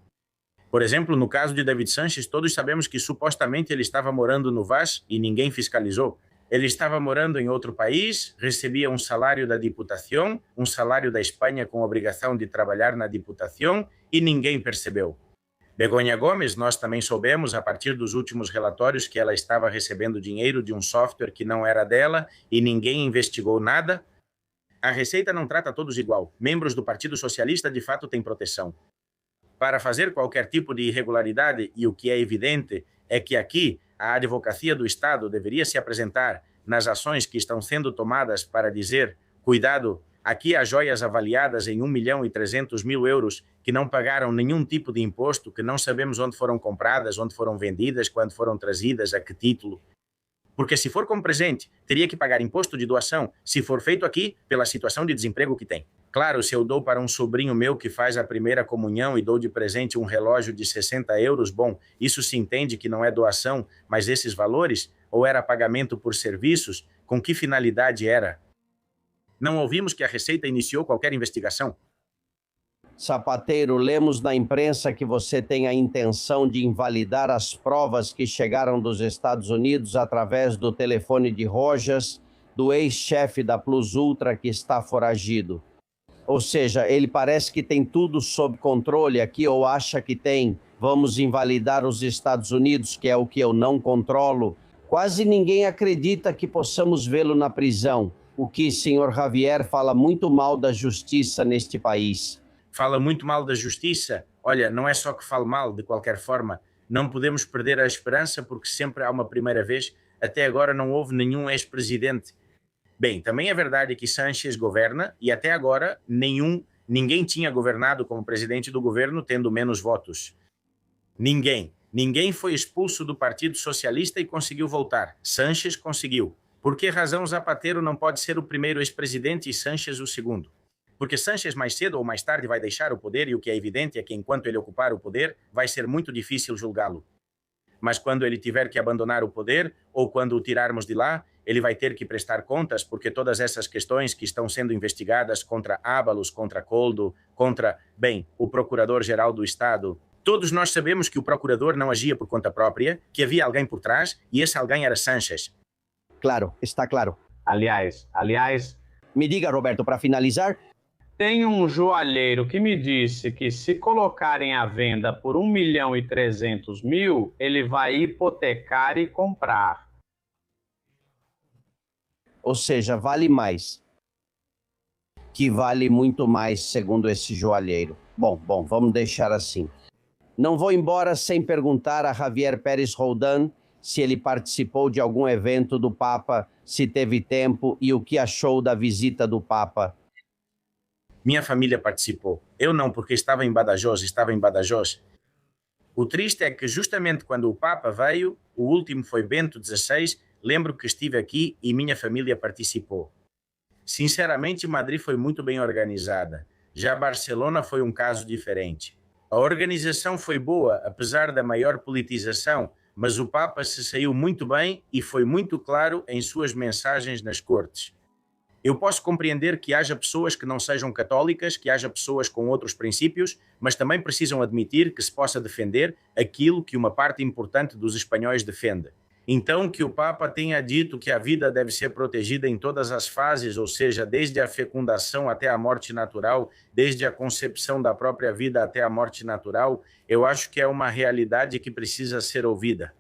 Por exemplo, no caso de David Sanches, todos sabemos que supostamente ele estava morando no Vaz e ninguém fiscalizou. Ele estava morando em outro país, recebia um salário da Diputação, um salário da Espanha com obrigação de trabalhar na Diputação e ninguém percebeu. Begonha Gomes, nós também soubemos, a partir dos últimos relatórios, que ela estava recebendo dinheiro de um software que não era dela e ninguém investigou nada. A Receita não trata todos igual. Membros do Partido Socialista, de fato, têm proteção. Para fazer qualquer tipo de irregularidade, e o que é evidente é que aqui a Advocacia do Estado deveria se apresentar nas ações que estão sendo tomadas para dizer, cuidado, aqui há joias avaliadas em 1.300.000 euros que não pagaram nenhum tipo de imposto, que não sabemos onde foram compradas, onde foram vendidas, quando foram trazidas, a que título. Porque se for como presente, teria que pagar imposto de doação, se for feito aqui, pela situação de desemprego que tem. Claro, se eu dou para um sobrinho meu que faz a primeira comunhão e dou de presente um relógio de 60 euros, bom, isso se entende que não é doação, mas esses valores, ou era pagamento por serviços, com que finalidade era? Não ouvimos que a Receita iniciou qualquer investigação. Sapateiro, lemos na imprensa que você tem a intenção de invalidar as provas que chegaram dos Estados Unidos através do telefone de Rojas, do ex-chefe da Plus Ultra que está foragido. Ou seja, ele parece que tem tudo sob controle aqui ou acha que tem. Vamos invalidar os Estados Unidos, que é o que eu não controlo. Quase ninguém acredita que possamos vê-lo na prisão, o que, senhor Javier, fala muito mal da justiça neste país. Fala muito mal da justiça? Olha, não é só que fale mal, de qualquer forma. Não podemos perder a esperança porque sempre há uma primeira vez. Até agora não houve nenhum ex-presidente. Bem, também é verdade que Sanches governa e até agora ninguém tinha governado como presidente do governo tendo menos votos. Ninguém foi expulso do Partido Socialista e conseguiu voltar. Sanches conseguiu. Por que razão Zapatero não pode ser o primeiro ex-presidente e Sanches o segundo? Porque Sanches mais cedo ou mais tarde vai deixar o poder e o que é evidente é que enquanto ele ocupar o poder, vai ser muito difícil julgá-lo. Mas quando ele tiver que abandonar o poder ou quando o tirarmos de lá, ele vai ter que prestar contas porque todas essas questões que estão sendo investigadas contra Ábalos, contra Coldo, contra, bem, o Procurador-Geral do Estado, todos nós sabemos que o procurador não agia por conta própria, que havia alguém por trás e esse alguém era Sanches. Claro, está claro. Aliás... Me diga, Roberto, para finalizar... Tem um joalheiro que me disse que se colocarem à venda por 1.300.000, ele vai hipotecar e comprar. Ou seja, vale mais. Que vale muito mais, segundo esse joalheiro. Bom, vamos deixar assim. Não vou embora sem perguntar a Javier Pérez Roldan se ele participou de algum evento do Papa, se teve tempo e o que achou da visita do Papa. Minha família participou. Eu não, porque estava em Badajoz. O triste é que justamente quando o Papa veio, o último foi Bento XVI, lembro que estive aqui e minha família participou. Sinceramente, Madrid foi muito bem organizada. Já Barcelona foi um caso diferente. A organização foi boa, apesar da maior politização, mas o Papa se saiu muito bem e foi muito claro em suas mensagens nas cortes. Eu posso compreender que haja pessoas que não sejam católicas, que haja pessoas com outros princípios, mas também precisam admitir que se possa defender aquilo que uma parte importante dos espanhóis defende. Então, que o Papa tenha dito que a vida deve ser protegida em todas as fases, ou seja, desde a fecundação até a morte natural, desde a concepção da própria vida até a morte natural, eu acho que é uma realidade que precisa ser ouvida.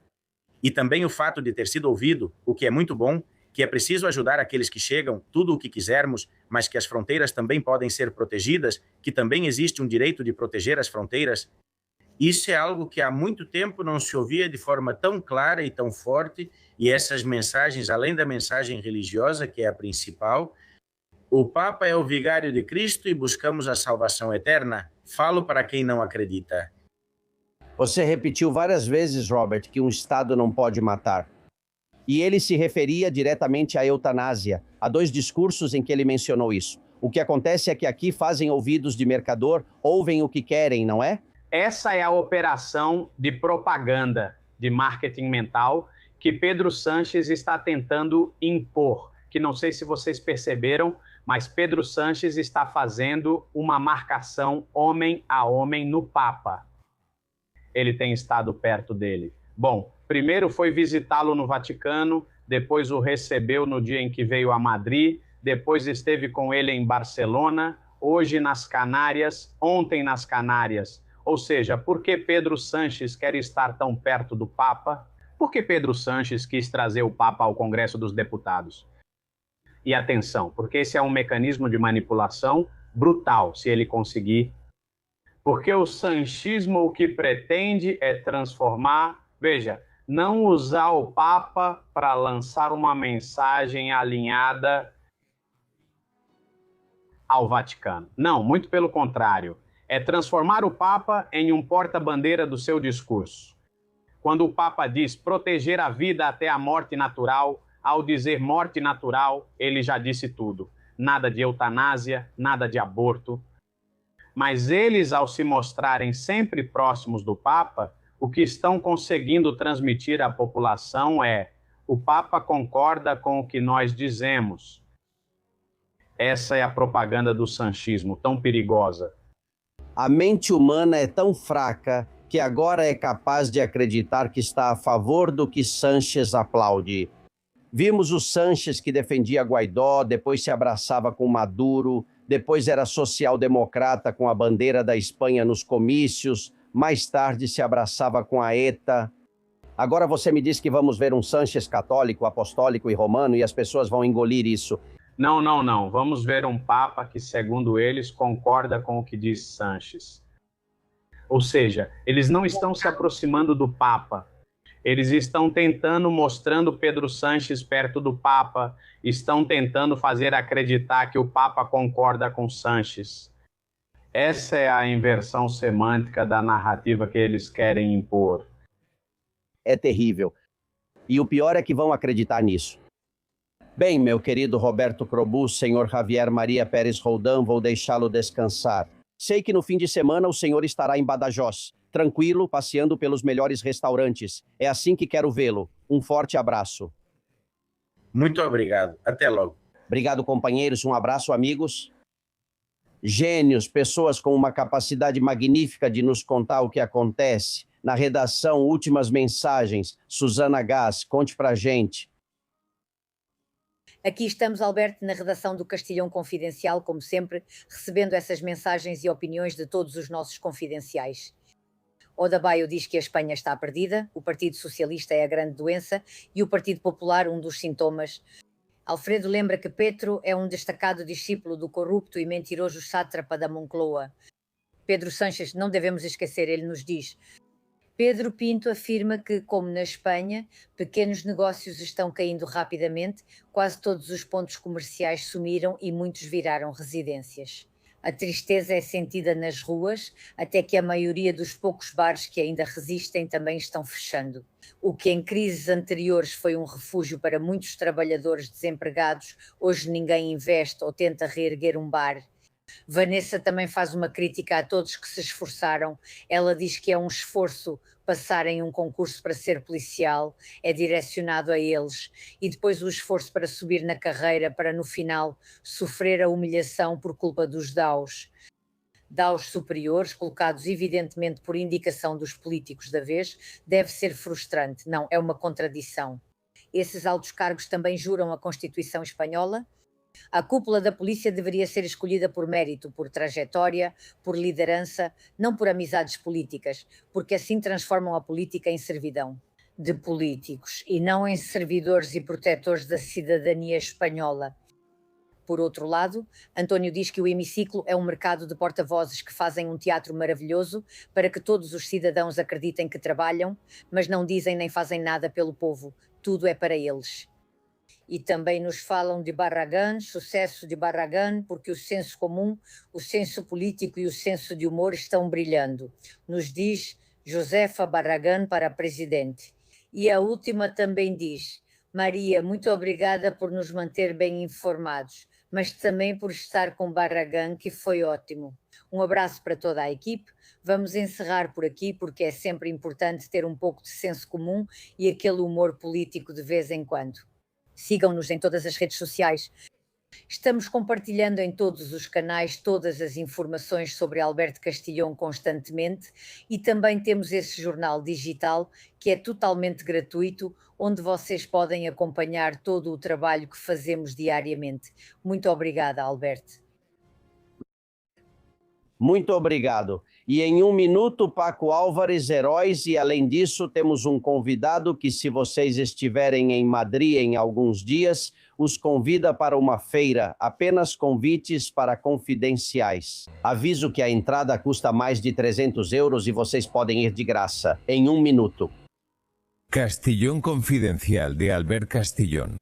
E também o fato de ter sido ouvido, o que é muito bom, que é preciso ajudar aqueles que chegam, tudo o que quisermos, mas que as fronteiras também podem ser protegidas, que também existe um direito de proteger as fronteiras. Isso é algo que há muito tempo não se ouvia de forma tão clara e tão forte, e essas mensagens, além da mensagem religiosa, que é a principal, o Papa é o vigário de Cristo e buscamos a salvação eterna. Falo para quem não acredita. Você repetiu várias vezes, Robert, que um Estado não pode matar. E ele se referia diretamente à eutanásia. Há 2 discursos em que ele mencionou isso. O que acontece é que aqui fazem ouvidos de mercador, ouvem o que querem, não é? Essa é a operação de propaganda, de marketing mental, que Pedro Sanches está tentando impor. Que não sei se vocês perceberam, mas Pedro Sanches está fazendo uma marcação homem a homem no Papa. Ele tem estado perto dele. Bom, primeiro foi visitá-lo no Vaticano, depois o recebeu no dia em que veio a Madrid, depois esteve com ele em Barcelona, hoje nas Canárias, ontem nas Canárias. Ou seja, por que Pedro Sanches quer estar tão perto do Papa? Por que Pedro Sanches quis trazer o Papa ao Congresso dos Deputados? E atenção, porque esse é um mecanismo de manipulação brutal, se ele conseguir. Porque o sanchismo o que pretende é transformar, veja, não usar o Papa para lançar uma mensagem alinhada ao Vaticano. Não, muito pelo contrário. É transformar o Papa em um porta-bandeira do seu discurso. Quando o Papa diz proteger a vida até a morte natural, ao dizer morte natural, ele já disse tudo. Nada de eutanásia, nada de aborto. Mas eles, ao se mostrarem sempre próximos do Papa, o que estão conseguindo transmitir à população é: o Papa concorda com o que nós dizemos. Essa é a propaganda do sanchismo, tão perigosa. A mente humana é tão fraca que agora é capaz de acreditar que está a favor do que Sanches aplaude. Vimos o Sanches que defendia Guaidó, depois se abraçava com Maduro, depois era social-democrata com a bandeira da Espanha nos comícios, mais tarde se abraçava com a ETA. Agora você me diz que vamos ver um Sanches católico, apostólico e romano e as pessoas vão engolir isso. Não, não, não. Vamos ver um Papa que, segundo eles, concorda com o que diz Sanches. Ou seja, eles não estão se aproximando do Papa. Eles estão tentando, mostrando Pedro Sanches perto do Papa, estão tentando fazer acreditar que o Papa concorda com Sanches. Essa é a inversão semântica da narrativa que eles querem impor. É terrível. E o pior é que vão acreditar nisso. Bem, meu querido Roberto Crobus, senhor Javier Maria Pérez Roldán, vou deixá-lo descansar. Sei que no fim de semana o senhor estará em Badajoz, tranquilo, passeando pelos melhores restaurantes. É assim que quero vê-lo. Um forte abraço. Muito obrigado. Até logo. Obrigado, companheiros. Um abraço, amigos. Gênios, pessoas com uma capacidade magnífica de nos contar o que acontece. Na redação, últimas mensagens. Susana Gás, conte pra gente. Aqui estamos, Alberto, na redação do Castilhão Confidencial, como sempre, recebendo essas mensagens e opiniões de todos os nossos confidenciais. Oda Baio diz que a Espanha está perdida, o Partido Socialista é a grande doença e o Partido Popular um dos sintomas. Alfredo lembra que Petro é um destacado discípulo do corrupto e mentiroso sátrapa da Moncloa. Pedro Sanches, não devemos esquecer, ele nos diz: Pedro Pinto afirma que, como na Espanha, pequenos negócios estão caindo rapidamente, quase todos os pontos comerciais sumiram e muitos viraram residências. A tristeza é sentida nas ruas, até que a maioria dos poucos bares que ainda resistem também estão fechando. O que em crises anteriores foi um refúgio para muitos trabalhadores desempregados, hoje ninguém investe ou tenta reerguer um bar. Vanessa também faz uma crítica a todos que se esforçaram. Ela diz que é um esforço passar em um concurso para ser policial, é direcionado a eles, e depois o esforço para subir na carreira para no final sofrer a humilhação por culpa dos DAOs. DAOs superiores, colocados evidentemente por indicação dos políticos da vez, deve ser frustrante. Não, é uma contradição. Esses altos cargos também juram a Constituição Espanhola. A cúpula da polícia deveria ser escolhida por mérito, por trajetória, por liderança, não por amizades políticas, porque assim transformam a política em servidão de políticos e não em servidores e protetores da cidadania espanhola. Por outro lado, António diz que o hemiciclo é um mercado de porta-vozes que fazem um teatro maravilhoso para que todos os cidadãos acreditem que trabalham, mas não dizem nem fazem nada pelo povo, tudo é para eles. E também nos falam de Barragán, sucesso de Barragán, porque o senso comum, o senso político e o senso de humor estão brilhando. Nos diz Josefa Barragán para presidente. E a última também diz: Maria, muito obrigada por nos manter bem informados. mas também por estar com Barragán, que foi ótimo. Um abraço para toda a equipe. Vamos encerrar por aqui, porque é sempre importante ter um pouco de senso comum e aquele humor político de vez em quando. Sigam-nos em todas as redes sociais. Estamos compartilhando em todos os canais todas as informações sobre Alberto Castillón constantemente e também temos esse jornal digital que é totalmente gratuito, onde vocês podem acompanhar todo o trabalho que fazemos diariamente. Muito obrigada, Alberto. Muito obrigado. E em 1 minuto, Paco Álvares, heróis, e além disso temos um convidado que, se vocês estiverem em Madrid em alguns dias, os convida para uma feira, apenas convites para confidenciais. Aviso que a entrada custa mais de 300 euros e vocês podem ir de graça, em 1 minuto. Castillón Confidencial de Albert Castillón.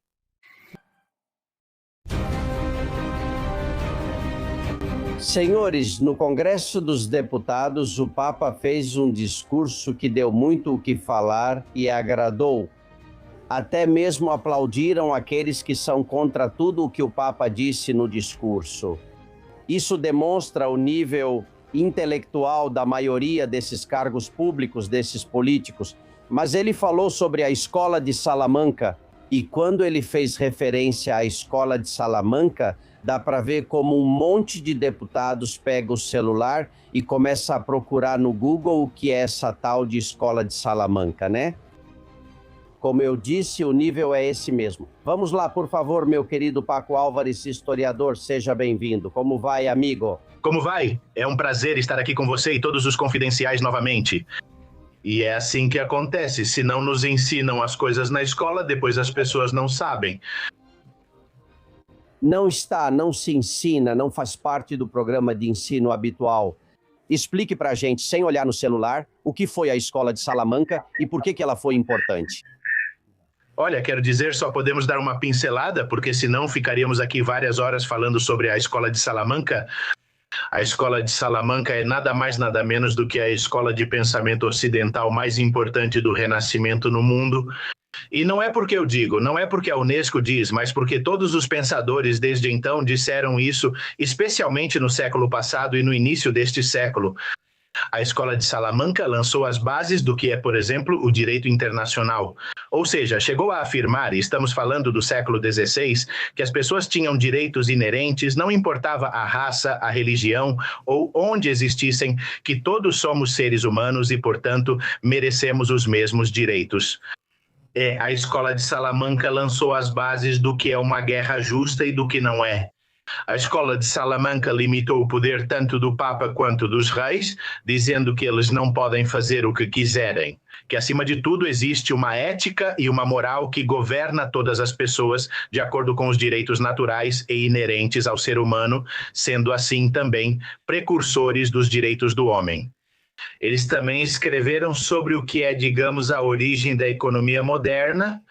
Senhores, no Congresso dos Deputados, o Papa fez um discurso que deu muito o que falar e agradou. Até mesmo aplaudiram aqueles que são contra tudo o que o Papa disse no discurso. Isso demonstra o nível intelectual da maioria desses cargos públicos, desses políticos. Mas ele falou sobre a escola de Salamanca, e quando ele fez referência à escola de Salamanca, dá para ver como um monte de deputados pega o celular e começa a procurar no Google o que é essa tal de escola de Salamanca, né? Como eu disse, o nível é esse mesmo. Vamos lá, por favor, meu querido Paco Álvares, historiador, seja bem-vindo. Como vai, amigo? Como vai? É um prazer estar aqui com você e todos os confidenciais novamente. E é assim que acontece. Se não nos ensinam as coisas na escola, depois as pessoas não sabem. Não se ensina, não faz parte do programa de ensino habitual. Explique pra gente, sem olhar no celular, o que foi a escola de Salamanca e por que ela foi importante. Olha, quero dizer, só podemos dar uma pincelada, porque senão ficaríamos aqui várias horas falando sobre a escola de Salamanca. A escola de Salamanca é nada mais, nada menos do que a escola de pensamento ocidental mais importante do Renascimento no mundo. E não é porque eu digo, não é porque a Unesco diz, mas porque todos os pensadores desde então disseram isso, especialmente no século passado e no início deste século. A Escola de Salamanca lançou as bases do que é, por exemplo, o direito internacional. Ou seja, chegou a afirmar, e estamos falando do século XVI, que as pessoas tinham direitos inerentes, não importava a raça, a religião ou onde existissem, que todos somos seres humanos e, portanto, merecemos os mesmos direitos. A Escola de Salamanca lançou as bases do que é uma guerra justa e do que não é. A Escola de Salamanca limitou o poder tanto do Papa quanto dos reis, dizendo que eles não podem fazer o que quiserem, que acima de tudo existe uma ética e uma moral que governa todas as pessoas de acordo com os direitos naturais e inerentes ao ser humano, sendo assim também precursores dos direitos do homem. Eles também escreveram sobre o que é, digamos, a origem da economia moderna.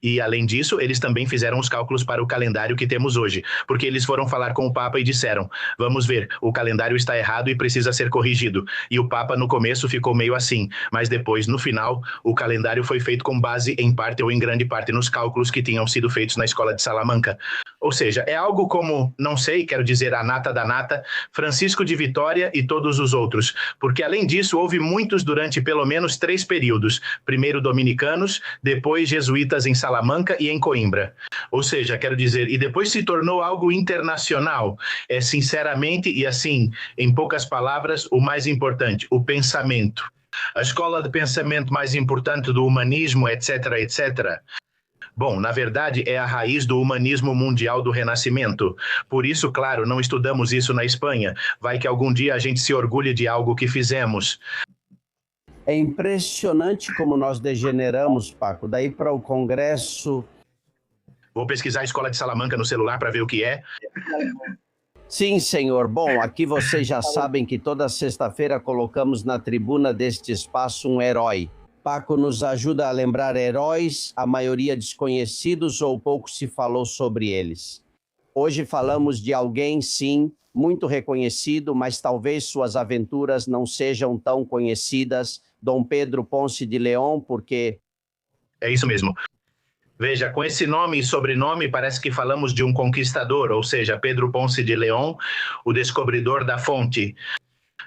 E, além disso, eles também fizeram os cálculos para o calendário que temos hoje, porque eles foram falar com o Papa e disseram, vamos ver, o calendário está errado e precisa ser corrigido. E o Papa, no começo, ficou meio assim, mas depois, no final, o calendário foi feito com base, em parte ou em grande parte, nos cálculos que tinham sido feitos na Escola de Salamanca. Ou seja, é algo como, não sei, quero dizer, a nata da nata, Francisco de Vitória e todos os outros, porque, além disso, houve muitos durante pelo menos 3 períodos, primeiro dominicanos, depois jesuítas em Salamanca e em Coimbra. Ou seja, quero dizer, e depois se tornou algo internacional. Sinceramente, e assim, em poucas palavras, o mais importante, o pensamento. A escola de pensamento mais importante do humanismo, etc., etc., bom, na verdade, é a raiz do humanismo mundial do Renascimento. Por isso, claro, não estudamos isso na Espanha. Vai que algum dia a gente se orgulhe de algo que fizemos. É impressionante como nós degeneramos, Paco. Daí para o Congresso... Vou pesquisar a Escola de Salamanca no celular para ver o que é. Sim, senhor. Bom, aqui vocês já sabem que toda sexta-feira colocamos na tribuna deste espaço um herói. Paco nos ajuda a lembrar heróis, a maioria desconhecidos ou pouco se falou sobre eles. Hoje falamos de alguém, sim, muito reconhecido, mas talvez suas aventuras não sejam tão conhecidas, Dom Pedro Ponce de León, porque... É isso mesmo. Veja, com esse nome e sobrenome, parece que falamos de um conquistador, ou seja, Pedro Ponce de León, o descobridor da fonte.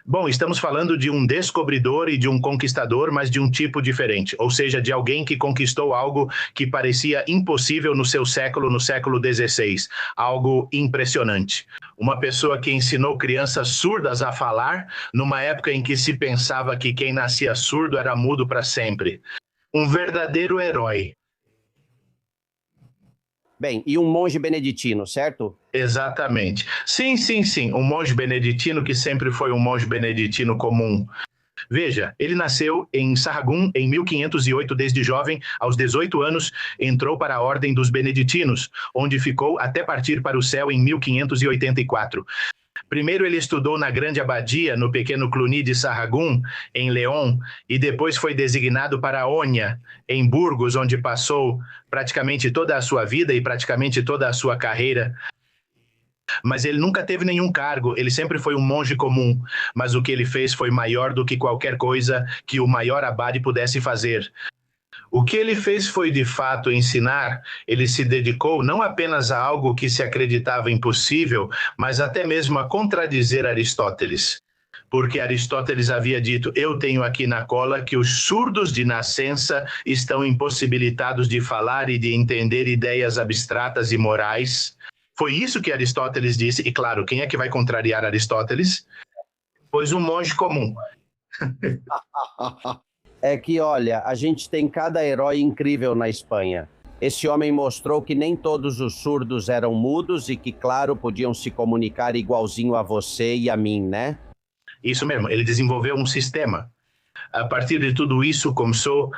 Bom, estamos falando de um descobridor e de um conquistador, mas de um tipo diferente, ou seja, de alguém que conquistou algo que parecia impossível no seu século, no século XVI, algo impressionante. Uma pessoa que ensinou crianças surdas a falar, numa época em que se pensava que quem nascia surdo era mudo para sempre. Um verdadeiro herói. Bem, e um monge beneditino, certo? Exatamente. Sim. Um monge beneditino que sempre foi um monge beneditino comum. Veja, ele nasceu em Sahagún em 1508, desde jovem, aos 18 anos, entrou para a Ordem dos Beneditinos, onde ficou até partir para o céu em 1584. Primeiro ele estudou na Grande Abadia, no pequeno Cluny de Sahagún, em León, e depois foi designado para Oña, em Burgos, onde passou praticamente toda a sua vida e praticamente toda a sua carreira. Mas ele nunca teve nenhum cargo, ele sempre foi um monge comum, mas o que ele fez foi maior do que qualquer coisa que o maior abade pudesse fazer. O que ele fez foi, de fato, ensinar. Ele se dedicou não apenas a algo que se acreditava impossível, mas até mesmo a contradizer Aristóteles. Porque Aristóteles havia dito, eu tenho aqui na cola que os surdos de nascença estão impossibilitados de falar e de entender ideias abstratas e morais. Foi isso que Aristóteles disse, e claro, quem é que vai contrariar Aristóteles? Pois um monge comum. É que, olha, a gente tem cada herói incrível na Espanha. Esse homem mostrou que nem todos os surdos eram mudos e que, claro, podiam se comunicar igualzinho a você e a mim, né? Isso mesmo, ele desenvolveu um sistema. A partir de tudo isso começou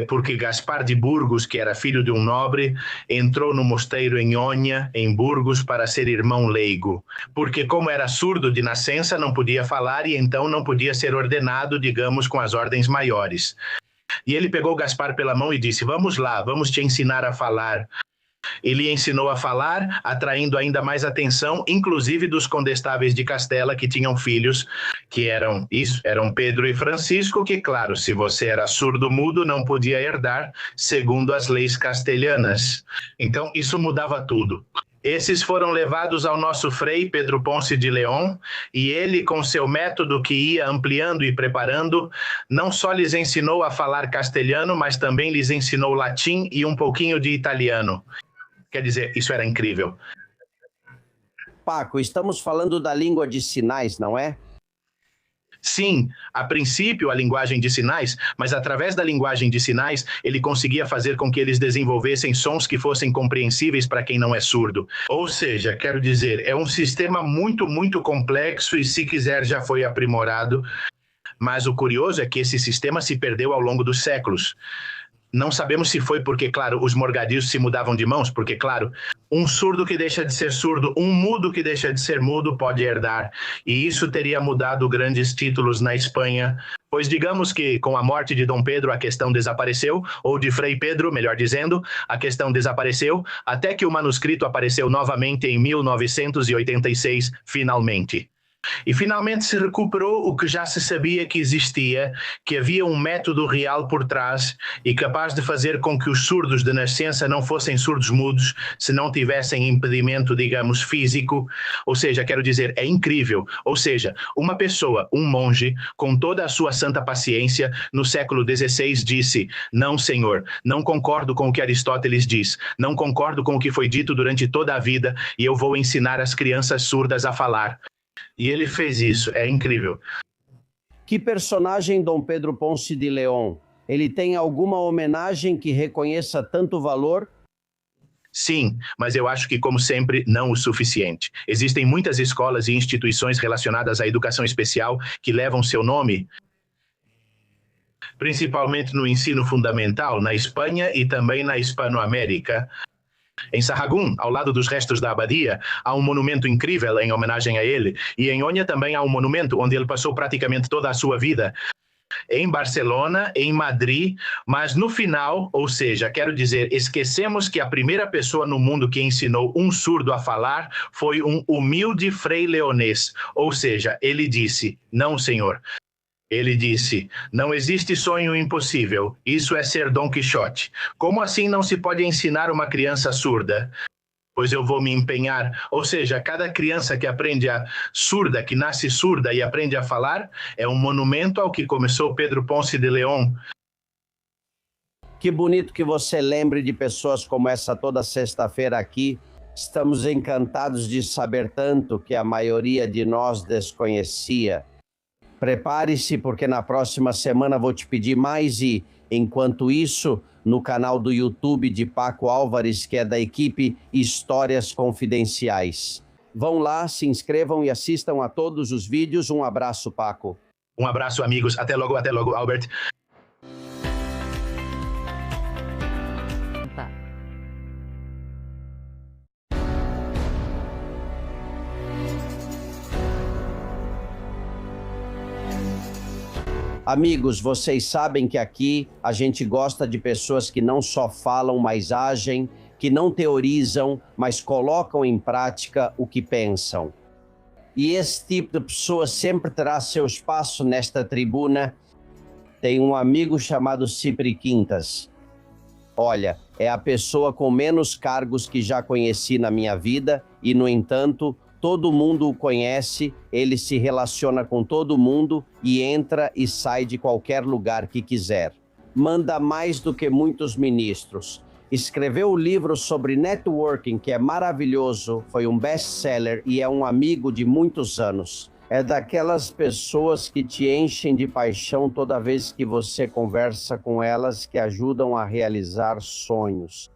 porque Gaspar de Burgos, que era filho de um nobre, entrou no mosteiro em Oña, em Burgos, para ser irmão leigo. Porque como era surdo de nascença, não podia falar e então não podia ser ordenado, digamos, com as ordens maiores. E ele pegou Gaspar pela mão e disse, vamos lá, vamos te ensinar a falar. Ele ensinou a falar, atraindo ainda mais atenção, inclusive dos condestáveis de Castela, que tinham filhos, que eram Pedro e Francisco, que, claro, se você era surdo-mudo, não podia herdar, segundo as leis castelhanas. Então, isso mudava tudo. Esses foram levados ao nosso frei Pedro Ponce de León, e ele, com seu método que ia ampliando e preparando, não só lhes ensinou a falar castelhano, mas também lhes ensinou latim e um pouquinho de italiano. Quer dizer, isso era incrível. Paco, estamos falando da língua de sinais, não é? Sim, a princípio a linguagem de sinais, mas através da linguagem de sinais ele conseguia fazer com que eles desenvolvessem sons que fossem compreensíveis para quem não é surdo. Ou seja, quero dizer, é um sistema muito, muito complexo e, se quiser, já foi aprimorado. Mas o curioso é que esse sistema se perdeu ao longo dos séculos. Não sabemos se foi porque, claro, os morgadios se mudavam de mãos, porque, claro, um surdo que deixa de ser surdo, um mudo que deixa de ser mudo pode herdar. E isso teria mudado grandes títulos na Espanha, pois digamos que com a morte de Dom Pedro a questão desapareceu, ou de Frei Pedro, melhor dizendo, a questão desapareceu, até que o manuscrito apareceu novamente em 1986, finalmente. E finalmente se recuperou o que já se sabia que existia, que havia um método real por trás e capaz de fazer com que os surdos de nascença não fossem surdos mudos se não tivessem impedimento, digamos, físico. Ou seja, quero dizer, é incrível. Ou seja, uma pessoa, um monge, com toda a sua santa paciência, no século XVI disse, não, senhor, não concordo com o que Aristóteles diz, não concordo com o que foi dito durante toda a vida e eu vou ensinar as crianças surdas a falar. E ele fez isso, é incrível. Que personagem Dom Pedro Ponce de León? Ele tem alguma homenagem que reconheça tanto valor? Sim, mas eu acho que, como sempre, não o suficiente. Existem muitas escolas e instituições relacionadas à educação especial que levam seu nome, principalmente no ensino fundamental, na Espanha e também na Hispanoamérica. Em Sahagún, ao lado dos restos da abadia, há um monumento incrível em homenagem a ele. E em Oña também há um monumento onde ele passou praticamente toda a sua vida. Em Barcelona, em Madrid, mas no final, ou seja, quero dizer, esquecemos que a primeira pessoa no mundo que ensinou um surdo a falar foi um humilde frei leonês. Ou seja, ele disse, não, senhor, Ele disse: não existe sonho impossível, isso é ser Dom Quixote. Como assim não se pode ensinar uma criança surda? Pois eu vou me empenhar. Ou seja, cada criança que aprende a surda, que nasce surda e aprende a falar, é um monumento ao que começou Pedro Ponce de León. Que bonito que você lembre de pessoas como essa toda sexta-feira aqui. Estamos encantados de saber tanto que a maioria de nós desconhecia. Prepare-se, porque na próxima semana vou te pedir mais e, enquanto isso, no canal do YouTube de Paco Álvares, que é da equipe Histórias Confidenciais. Vão lá, se inscrevam e assistam a todos os vídeos. Um abraço, Paco. Um abraço, amigos. Até logo, Albert. Amigos, vocês sabem que aqui a gente gosta de pessoas que não só falam, mas agem, que não teorizam, mas colocam em prática o que pensam. E esse tipo de pessoa sempre terá seu espaço nesta tribuna. Tem um amigo chamado Cipri Quintas. Olha, é a pessoa com menos cargos que já conheci na minha vida e, no entanto, todo mundo o conhece, ele se relaciona com todo mundo e entra e sai de qualquer lugar que quiser. Manda mais do que muitos ministros. Escreveu um livro sobre networking que é maravilhoso, foi um best-seller e é um amigo de muitos anos. É daquelas pessoas que te enchem de paixão toda vez que você conversa com elas, que ajudam a realizar sonhos.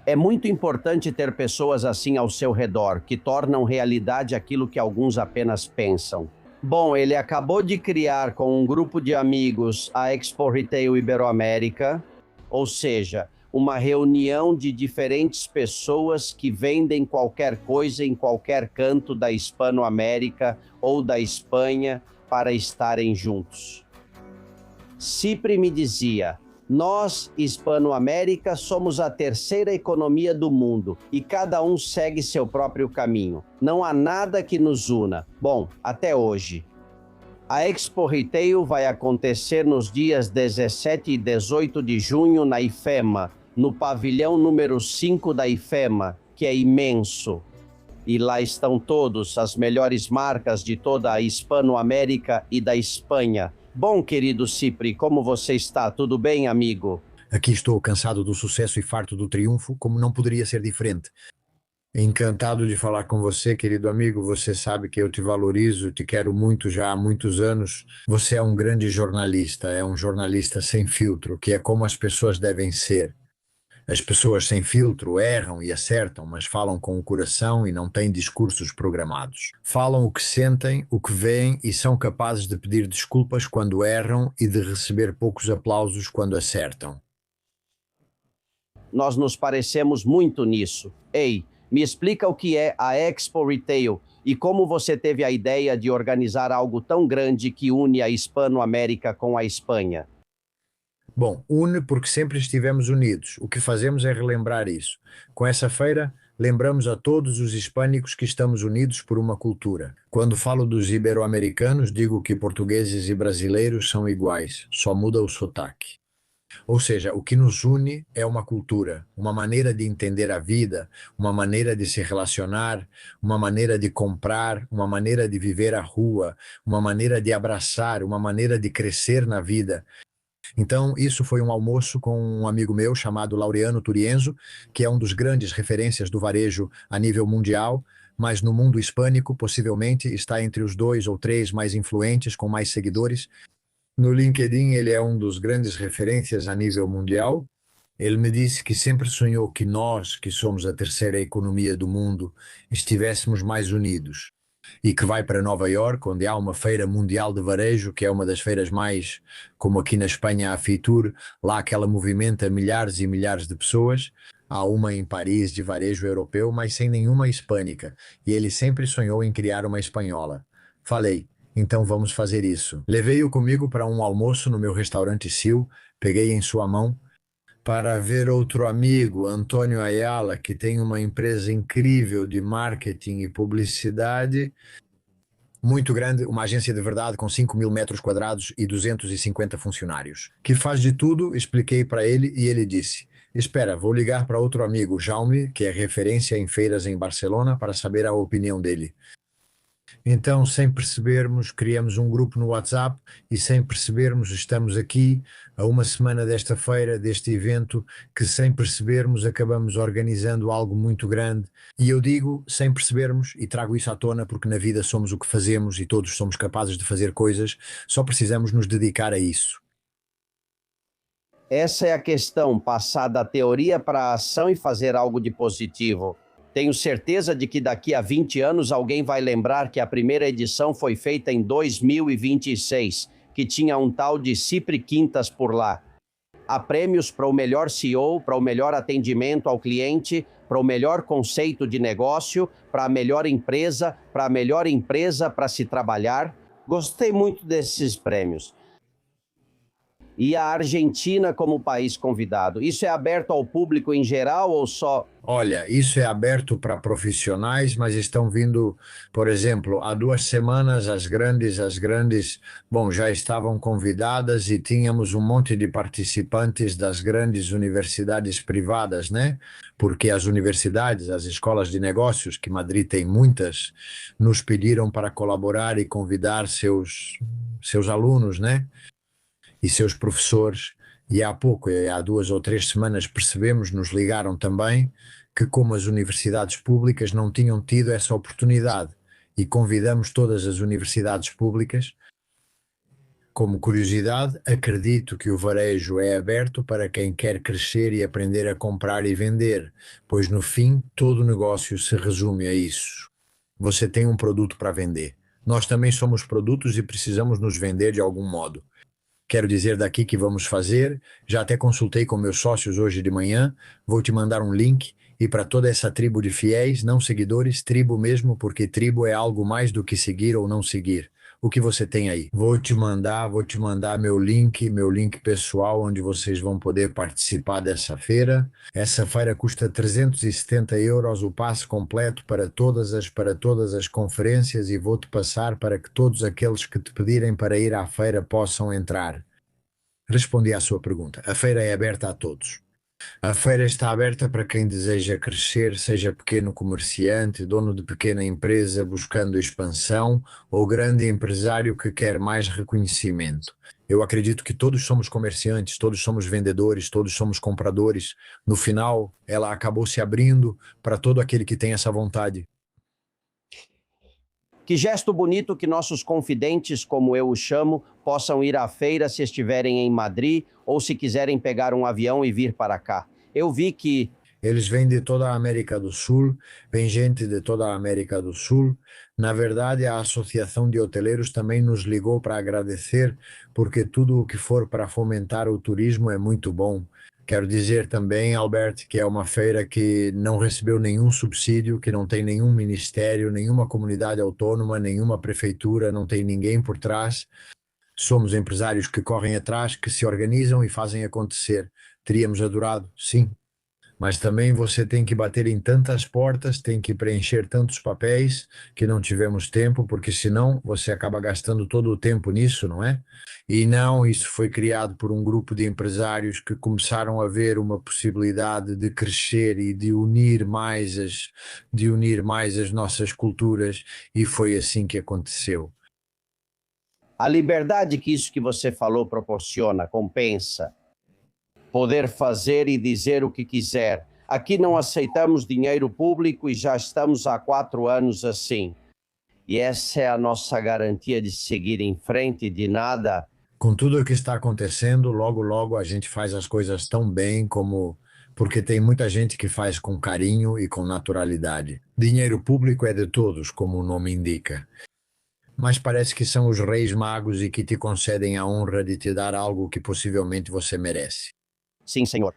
É muito importante ter pessoas assim ao seu redor, que tornam realidade aquilo que alguns apenas pensam. Bom, ele acabou de criar com um grupo de amigos a Expo Retail Iberoamérica, ou seja, uma reunião de diferentes pessoas que vendem qualquer coisa em qualquer canto da Hispanoamérica ou da Espanha para estarem juntos. Cipri me dizia: nós, Hispanoamérica, somos a terceira economia do mundo e cada um segue seu próprio caminho. Não há nada que nos una. Bom, até hoje. A Expo Retail vai acontecer nos dias 17 e 18 de junho na IFEMA, no pavilhão número 5 da IFEMA, que é imenso. E lá estão todos, as melhores marcas de toda a Hispanoamérica e da Espanha. Bom, querido Cipri, como você está? Tudo bem, amigo? Aqui estou cansado do sucesso e farto do triunfo, como não poderia ser diferente. Encantado de falar com você, querido amigo. Você sabe que eu te valorizo, te quero muito já há muitos anos. Você é um grande jornalista, é um jornalista sem filtro, que é como as pessoas devem ser. As pessoas sem filtro erram e acertam, mas falam com o coração e não têm discursos programados. Falam o que sentem, o que veem e são capazes de pedir desculpas quando erram e de receber poucos aplausos quando acertam. Nós nos parecemos muito nisso. Ei, me explica o que é a Expo Retail e como você teve a ideia de organizar algo tão grande que une a Hispanoamérica com a Espanha. Bom, une porque sempre estivemos unidos. O que fazemos é relembrar isso. Com essa feira, lembramos a todos os hispânicos que estamos unidos por uma cultura. Quando falo dos ibero-americanos, digo que portugueses e brasileiros são iguais, só muda o sotaque. Ou seja, o que nos une é uma cultura, uma maneira de entender a vida, uma maneira de se relacionar, uma maneira de comprar, uma maneira de viver a rua, uma maneira de abraçar, uma maneira de crescer na vida. Então, isso foi um almoço com um amigo meu chamado Laureano Turienzo, que é um dos grandes referências do varejo a nível mundial, mas no mundo hispânico, possivelmente, está entre os 2 ou 3 mais influentes, com mais seguidores. No LinkedIn, ele é um dos grandes referências a nível mundial. Ele me disse que sempre sonhou que nós, que somos a terceira economia do mundo, estivéssemos mais unidos. E que vai para Nova Iorque, onde há uma feira mundial de varejo, que é uma das feiras mais, como aqui na Espanha a Fitur, lá que ela movimenta milhares e milhares de pessoas. Há uma em Paris de varejo europeu, mas sem nenhuma hispânica. E ele sempre sonhou em criar uma espanhola. Falei: então vamos fazer isso. Levei-o comigo para um almoço no meu restaurante Sil, peguei em sua mão, para ver outro amigo, Antônio Ayala, que tem uma empresa incrível de marketing e publicidade, muito grande, uma agência de verdade com 5.000 metros quadrados e 250 funcionários, que faz de tudo. Expliquei para ele e ele disse: espera, vou ligar para outro amigo, Jaume, que é referência em feiras em Barcelona, para saber a opinião dele. Então, sem percebermos, criamos um grupo no WhatsApp e sem percebermos estamos aqui a uma semana desta feira, deste evento, que sem percebermos acabamos organizando algo muito grande. E eu digo sem percebermos, e trago isso à tona porque na vida somos o que fazemos e todos somos capazes de fazer coisas, só precisamos nos dedicar a isso. Essa é a questão, passar da teoria para a ação e fazer algo de positivo. Tenho certeza de que daqui a 20 anos alguém vai lembrar que a primeira edição foi feita em 2026, que tinha um tal de Cipri Quintas por lá. Há prêmios para o melhor CEO, para o melhor atendimento ao cliente, para o melhor conceito de negócio, para a melhor empresa para se trabalhar. Gostei muito desses prêmios. E a Argentina como país convidado, isso é aberto ao público em geral ou só... Olha, isso é aberto para profissionais, mas estão vindo, por exemplo, há 2 semanas as grandes, bom, já estavam convidadas e tínhamos um monte de participantes das grandes universidades privadas, né? Porque as universidades, as escolas de negócios, que Madrid tem muitas, nos pediram para colaborar e convidar seus alunos, né? E seus professores, e há 2 ou 3 semanas percebemos, nos ligaram também, que como as universidades públicas não tinham tido essa oportunidade, e convidamos todas as universidades públicas. Como curiosidade, acredito que o varejo é aberto para quem quer crescer e aprender a comprar e vender, pois no fim todo negócio se resume a isso. Você tem um produto para vender. Nós também somos produtos e precisamos nos vender de algum modo. Quero dizer daqui que vamos fazer, já até consultei com meus sócios hoje de manhã, vou te mandar um link, e para toda essa tribo de fiéis, não seguidores, tribo mesmo, porque tribo é algo mais do que seguir ou não seguir. O que você tem aí? Vou te mandar meu link pessoal, onde vocês vão poder participar dessa feira. Essa feira custa 370 euros o passe completo para todas as conferências, e vou-te passar para que todos aqueles que te pedirem para ir à feira possam entrar. Respondi à sua pergunta. A feira é aberta a todos. A feira está aberta para quem deseja crescer, seja pequeno comerciante, dono de pequena empresa buscando expansão ou grande empresário que quer mais reconhecimento. Eu acredito que todos somos comerciantes, todos somos vendedores, todos somos compradores. No final, ela acabou se abrindo para todo aquele que tem essa vontade. Que gesto bonito que nossos confidentes, como eu os chamo, possam ir à feira se estiverem em Madrid ou se quiserem pegar um avião e vir para cá. Eu vi que... Eles vêm de toda a América do Sul, vem gente de toda a América do Sul. Na verdade, a Associação de Hoteleiros também nos ligou para agradecer, porque tudo o que for para fomentar o turismo é muito bom. Quero dizer também, Albert, que é uma feira que não recebeu nenhum subsídio, que não tem nenhum ministério, nenhuma comunidade autônoma, nenhuma prefeitura, não tem ninguém por trás. Somos empresários que correm atrás, que se organizam e fazem acontecer. Teríamos adorado, sim. Mas também você tem que bater em tantas portas, tem que preencher tantos papéis que não tivemos tempo, porque senão você acaba gastando todo o tempo nisso, não é? E não, isso foi criado por um grupo de empresários que começaram a ver uma possibilidade de crescer e de unir mais as nossas culturas, e foi assim que aconteceu. A liberdade que isso que você falou proporciona, compensa. Poder fazer e dizer o que quiser. Aqui não aceitamos dinheiro público e já estamos há 4 anos assim. E essa é a nossa garantia de seguir em frente, de nada. Com tudo o que está acontecendo, logo a gente faz as coisas tão bem porque tem muita gente que faz com carinho e com naturalidade. Dinheiro público é de todos, como o nome indica. Mas parece que são os reis magos e que te concedem a honra de te dar algo que possivelmente você merece. Sim, senhor.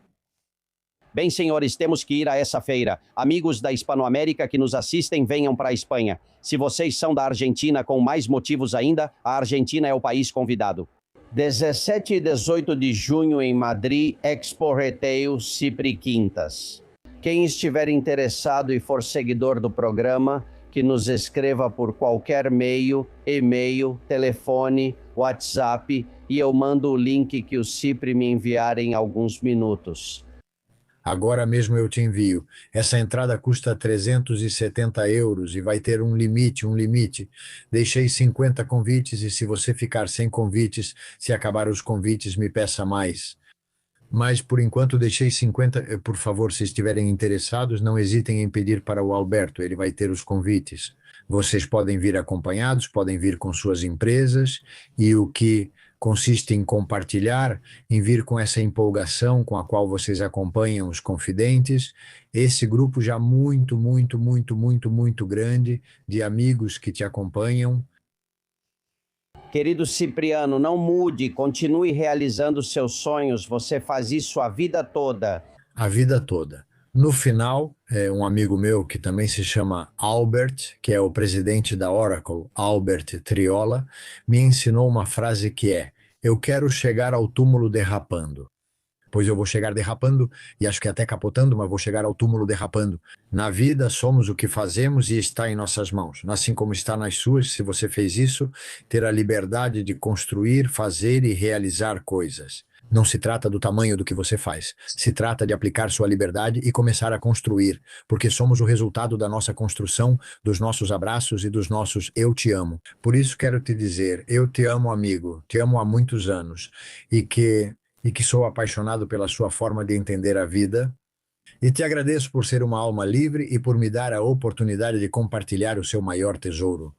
Bem, senhores, temos que ir a essa feira. Amigos da Hispanoamérica que nos assistem, venham para a Espanha. Se vocês são da Argentina, com mais motivos ainda, a Argentina é o país convidado. 17 e 18 de junho em Madrid, Expo Retail Cipri Quintas. Quem estiver interessado e for seguidor do programa, que nos escreva por qualquer meio, e-mail, telefone, WhatsApp, e eu mando o link que o Cipri me enviar em alguns minutos. Agora mesmo eu te envio. Essa entrada custa 370 euros e vai ter um limite. Deixei 50 convites e se você ficar sem convites, se acabar os convites, me peça mais. Mas por enquanto deixei 50. Por favor, se estiverem interessados, não hesitem em pedir para o Alberto, ele vai ter os convites. Vocês podem vir acompanhados, podem vir com suas empresas e o que consiste em compartilhar, em vir com essa empolgação com a qual vocês acompanham os confidentes, esse grupo já muito grande de amigos que te acompanham. Querido Cipriano, não mude, continue realizando seus sonhos, você faz isso a vida toda. A vida toda. No final, um amigo meu que também se chama Albert, que é o presidente da Oracle, Albert Triola, me ensinou uma frase que é: eu quero chegar ao túmulo derrapando. Pois eu vou chegar derrapando, e acho que até capotando, mas vou chegar ao túmulo derrapando. Na vida, somos o que fazemos e está em nossas mãos. Assim como está nas suas, se você fez isso, ter a liberdade de construir, fazer e realizar coisas. Não se trata do tamanho do que você faz, se trata de aplicar sua liberdade e começar a construir, porque somos o resultado da nossa construção, dos nossos abraços e dos nossos eu te amo. Por isso quero te dizer, eu te amo, amigo, te amo há muitos anos, e que sou apaixonado pela sua forma de entender a vida, e te agradeço por ser uma alma livre e por me dar a oportunidade de compartilhar o seu maior tesouro,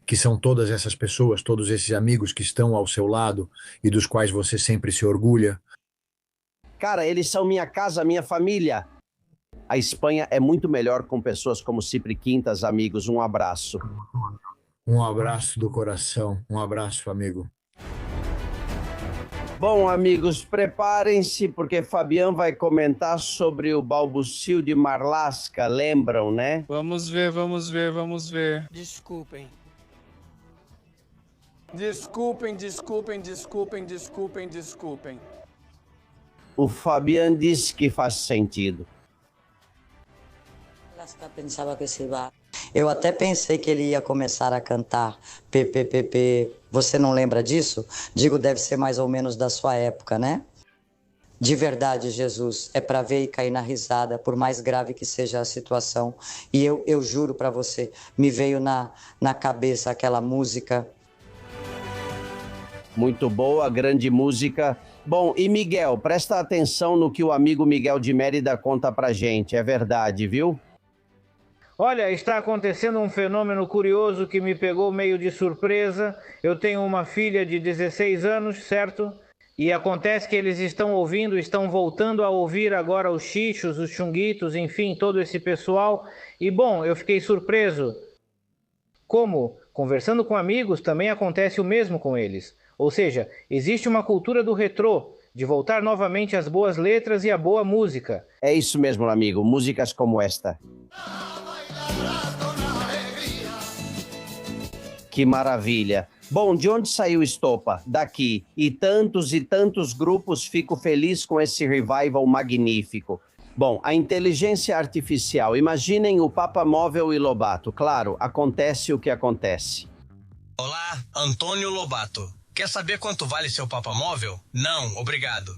que são todas essas pessoas, todos esses amigos que estão ao seu lado e dos quais você sempre se orgulha. Cara, eles são minha casa, minha família. A Espanha é muito melhor com pessoas como Cipri Quintas, amigos. Um abraço. Um abraço do coração. Um abraço, amigo. Bom, amigos, preparem-se, porque Fabian vai comentar sobre o balbucio de Marlaska, lembram, né? Vamos ver. Desculpem. Desculpem. O Fabian disse que faz sentido. Pensava que se vá. Eu até pensei que ele ia começar a cantar PPPP. Você não lembra disso? Digo, deve ser mais ou menos da sua época, né? De verdade, Jesus, é para ver e cair na risada, por mais grave que seja a situação. E eu juro para você, me veio na cabeça aquela música. Muito boa, grande música. Bom, e Miguel, presta atenção no que o amigo Miguel de Mérida conta pra gente. É verdade, viu? Olha, está acontecendo um fenômeno curioso que me pegou meio de surpresa. Eu tenho uma filha de 16 anos, certo? E acontece que eles estão voltando a ouvir agora os Xixos, os Chunguitos, enfim, todo esse pessoal. E bom, eu fiquei surpreso. Como? Conversando com amigos, também acontece o mesmo com eles. Ou seja, existe uma cultura do retrô, de voltar novamente às boas letras e à boa música. É isso mesmo, amigo. Músicas como esta. Que maravilha. Bom, de onde saiu Estopa? Daqui. E tantos grupos, fico feliz com esse revival magnífico. Bom, a inteligência artificial. Imaginem o Papa Móvel e Lobato. Claro, acontece o que acontece. Olá, Antônio Lobato. Quer saber quanto vale seu Papa Móvel? Não, obrigado.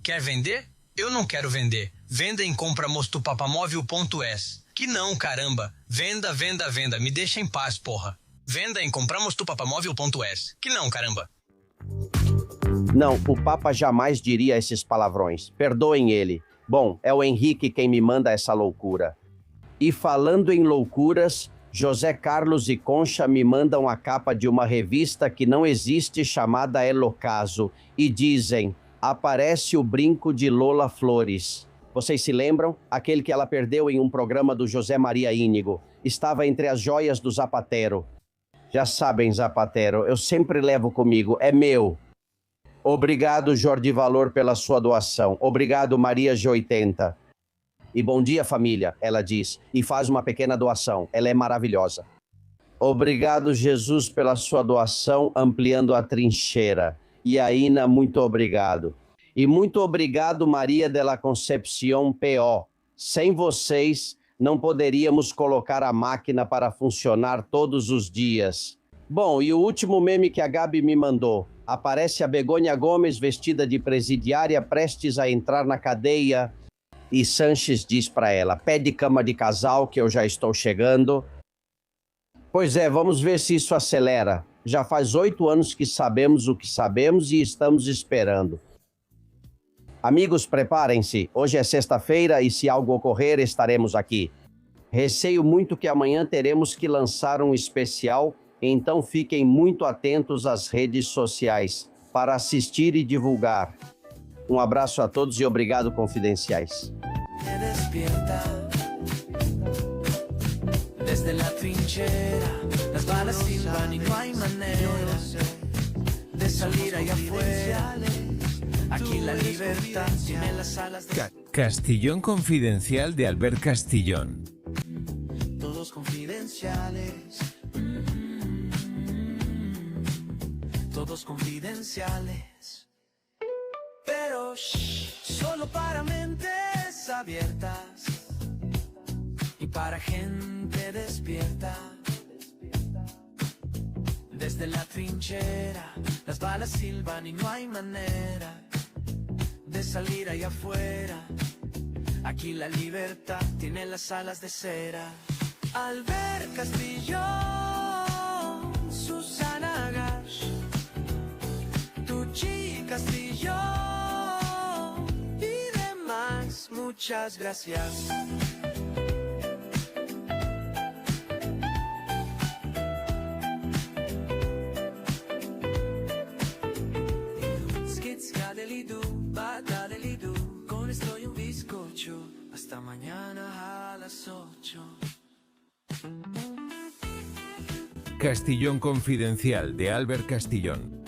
Quer vender? Eu não quero vender. Venda em compramostupapamóvel.es. Que não, caramba. Venda. Me deixa em paz, porra. Venda em compramostupapamóvel.es. Que não, caramba. Não, o Papa jamais diria esses palavrões. Perdoem ele. Bom, é o Henrique quem me manda essa loucura. E falando em loucuras, José Carlos e Concha me mandam a capa de uma revista que não existe chamada El Ocaso e dizem, aparece o brinco de Lola Flores. Vocês se lembram? Aquele que ela perdeu em um programa do José Maria Íñigo. Estava entre as joias do Zapatero. Já sabem, Zapatero, eu sempre levo comigo, é meu. Obrigado, Jordi Valor, pela sua doação. Obrigado, Maria G80. E bom dia, família, ela diz, e faz uma pequena doação. Ela é maravilhosa. Obrigado, Jesus, pela sua doação, ampliando a trincheira. E Aina, muito obrigado. E muito obrigado, Maria de la Concepción P.O. Sem vocês, Não poderíamos colocar a máquina para funcionar todos os dias. Bom, e o último meme que a Gabi me mandou. Aparece a Begônia Gomes vestida de presidiária, prestes a entrar na cadeia. E Sanches diz para ela, pede cama de casal que eu já estou chegando. Pois é, vamos ver se isso acelera. Já faz 8 anos que sabemos o que sabemos e estamos esperando. Amigos, preparem-se. Hoje é sexta-feira e se algo ocorrer, estaremos aqui. Receio muito que amanhã teremos que lançar um especial, então fiquem muito atentos às redes sociais para assistir e divulgar. Um abraço a todos e obrigado, confidenciais. Desde la trinchera, las balas silban y no hay manera de salir allá afuera. Aquí la libertad tiene las alas de... Castillón Confidencial de Albert Castillón. Todos confidenciales. Todos confidenciales. Pero solo para mentes abiertas. Y para gente despierta. Desde la trinchera, las balas silban y no hay manera de salir allá afuera. Aquí la libertad tiene las alas de cera. Albert Castillón, Susana Gash, Tucci Castillón y demás. Muchas gracias. Con esto y un bizcocho. Hasta mañana a las 8. Castillón Confidencial de Albert Castillón.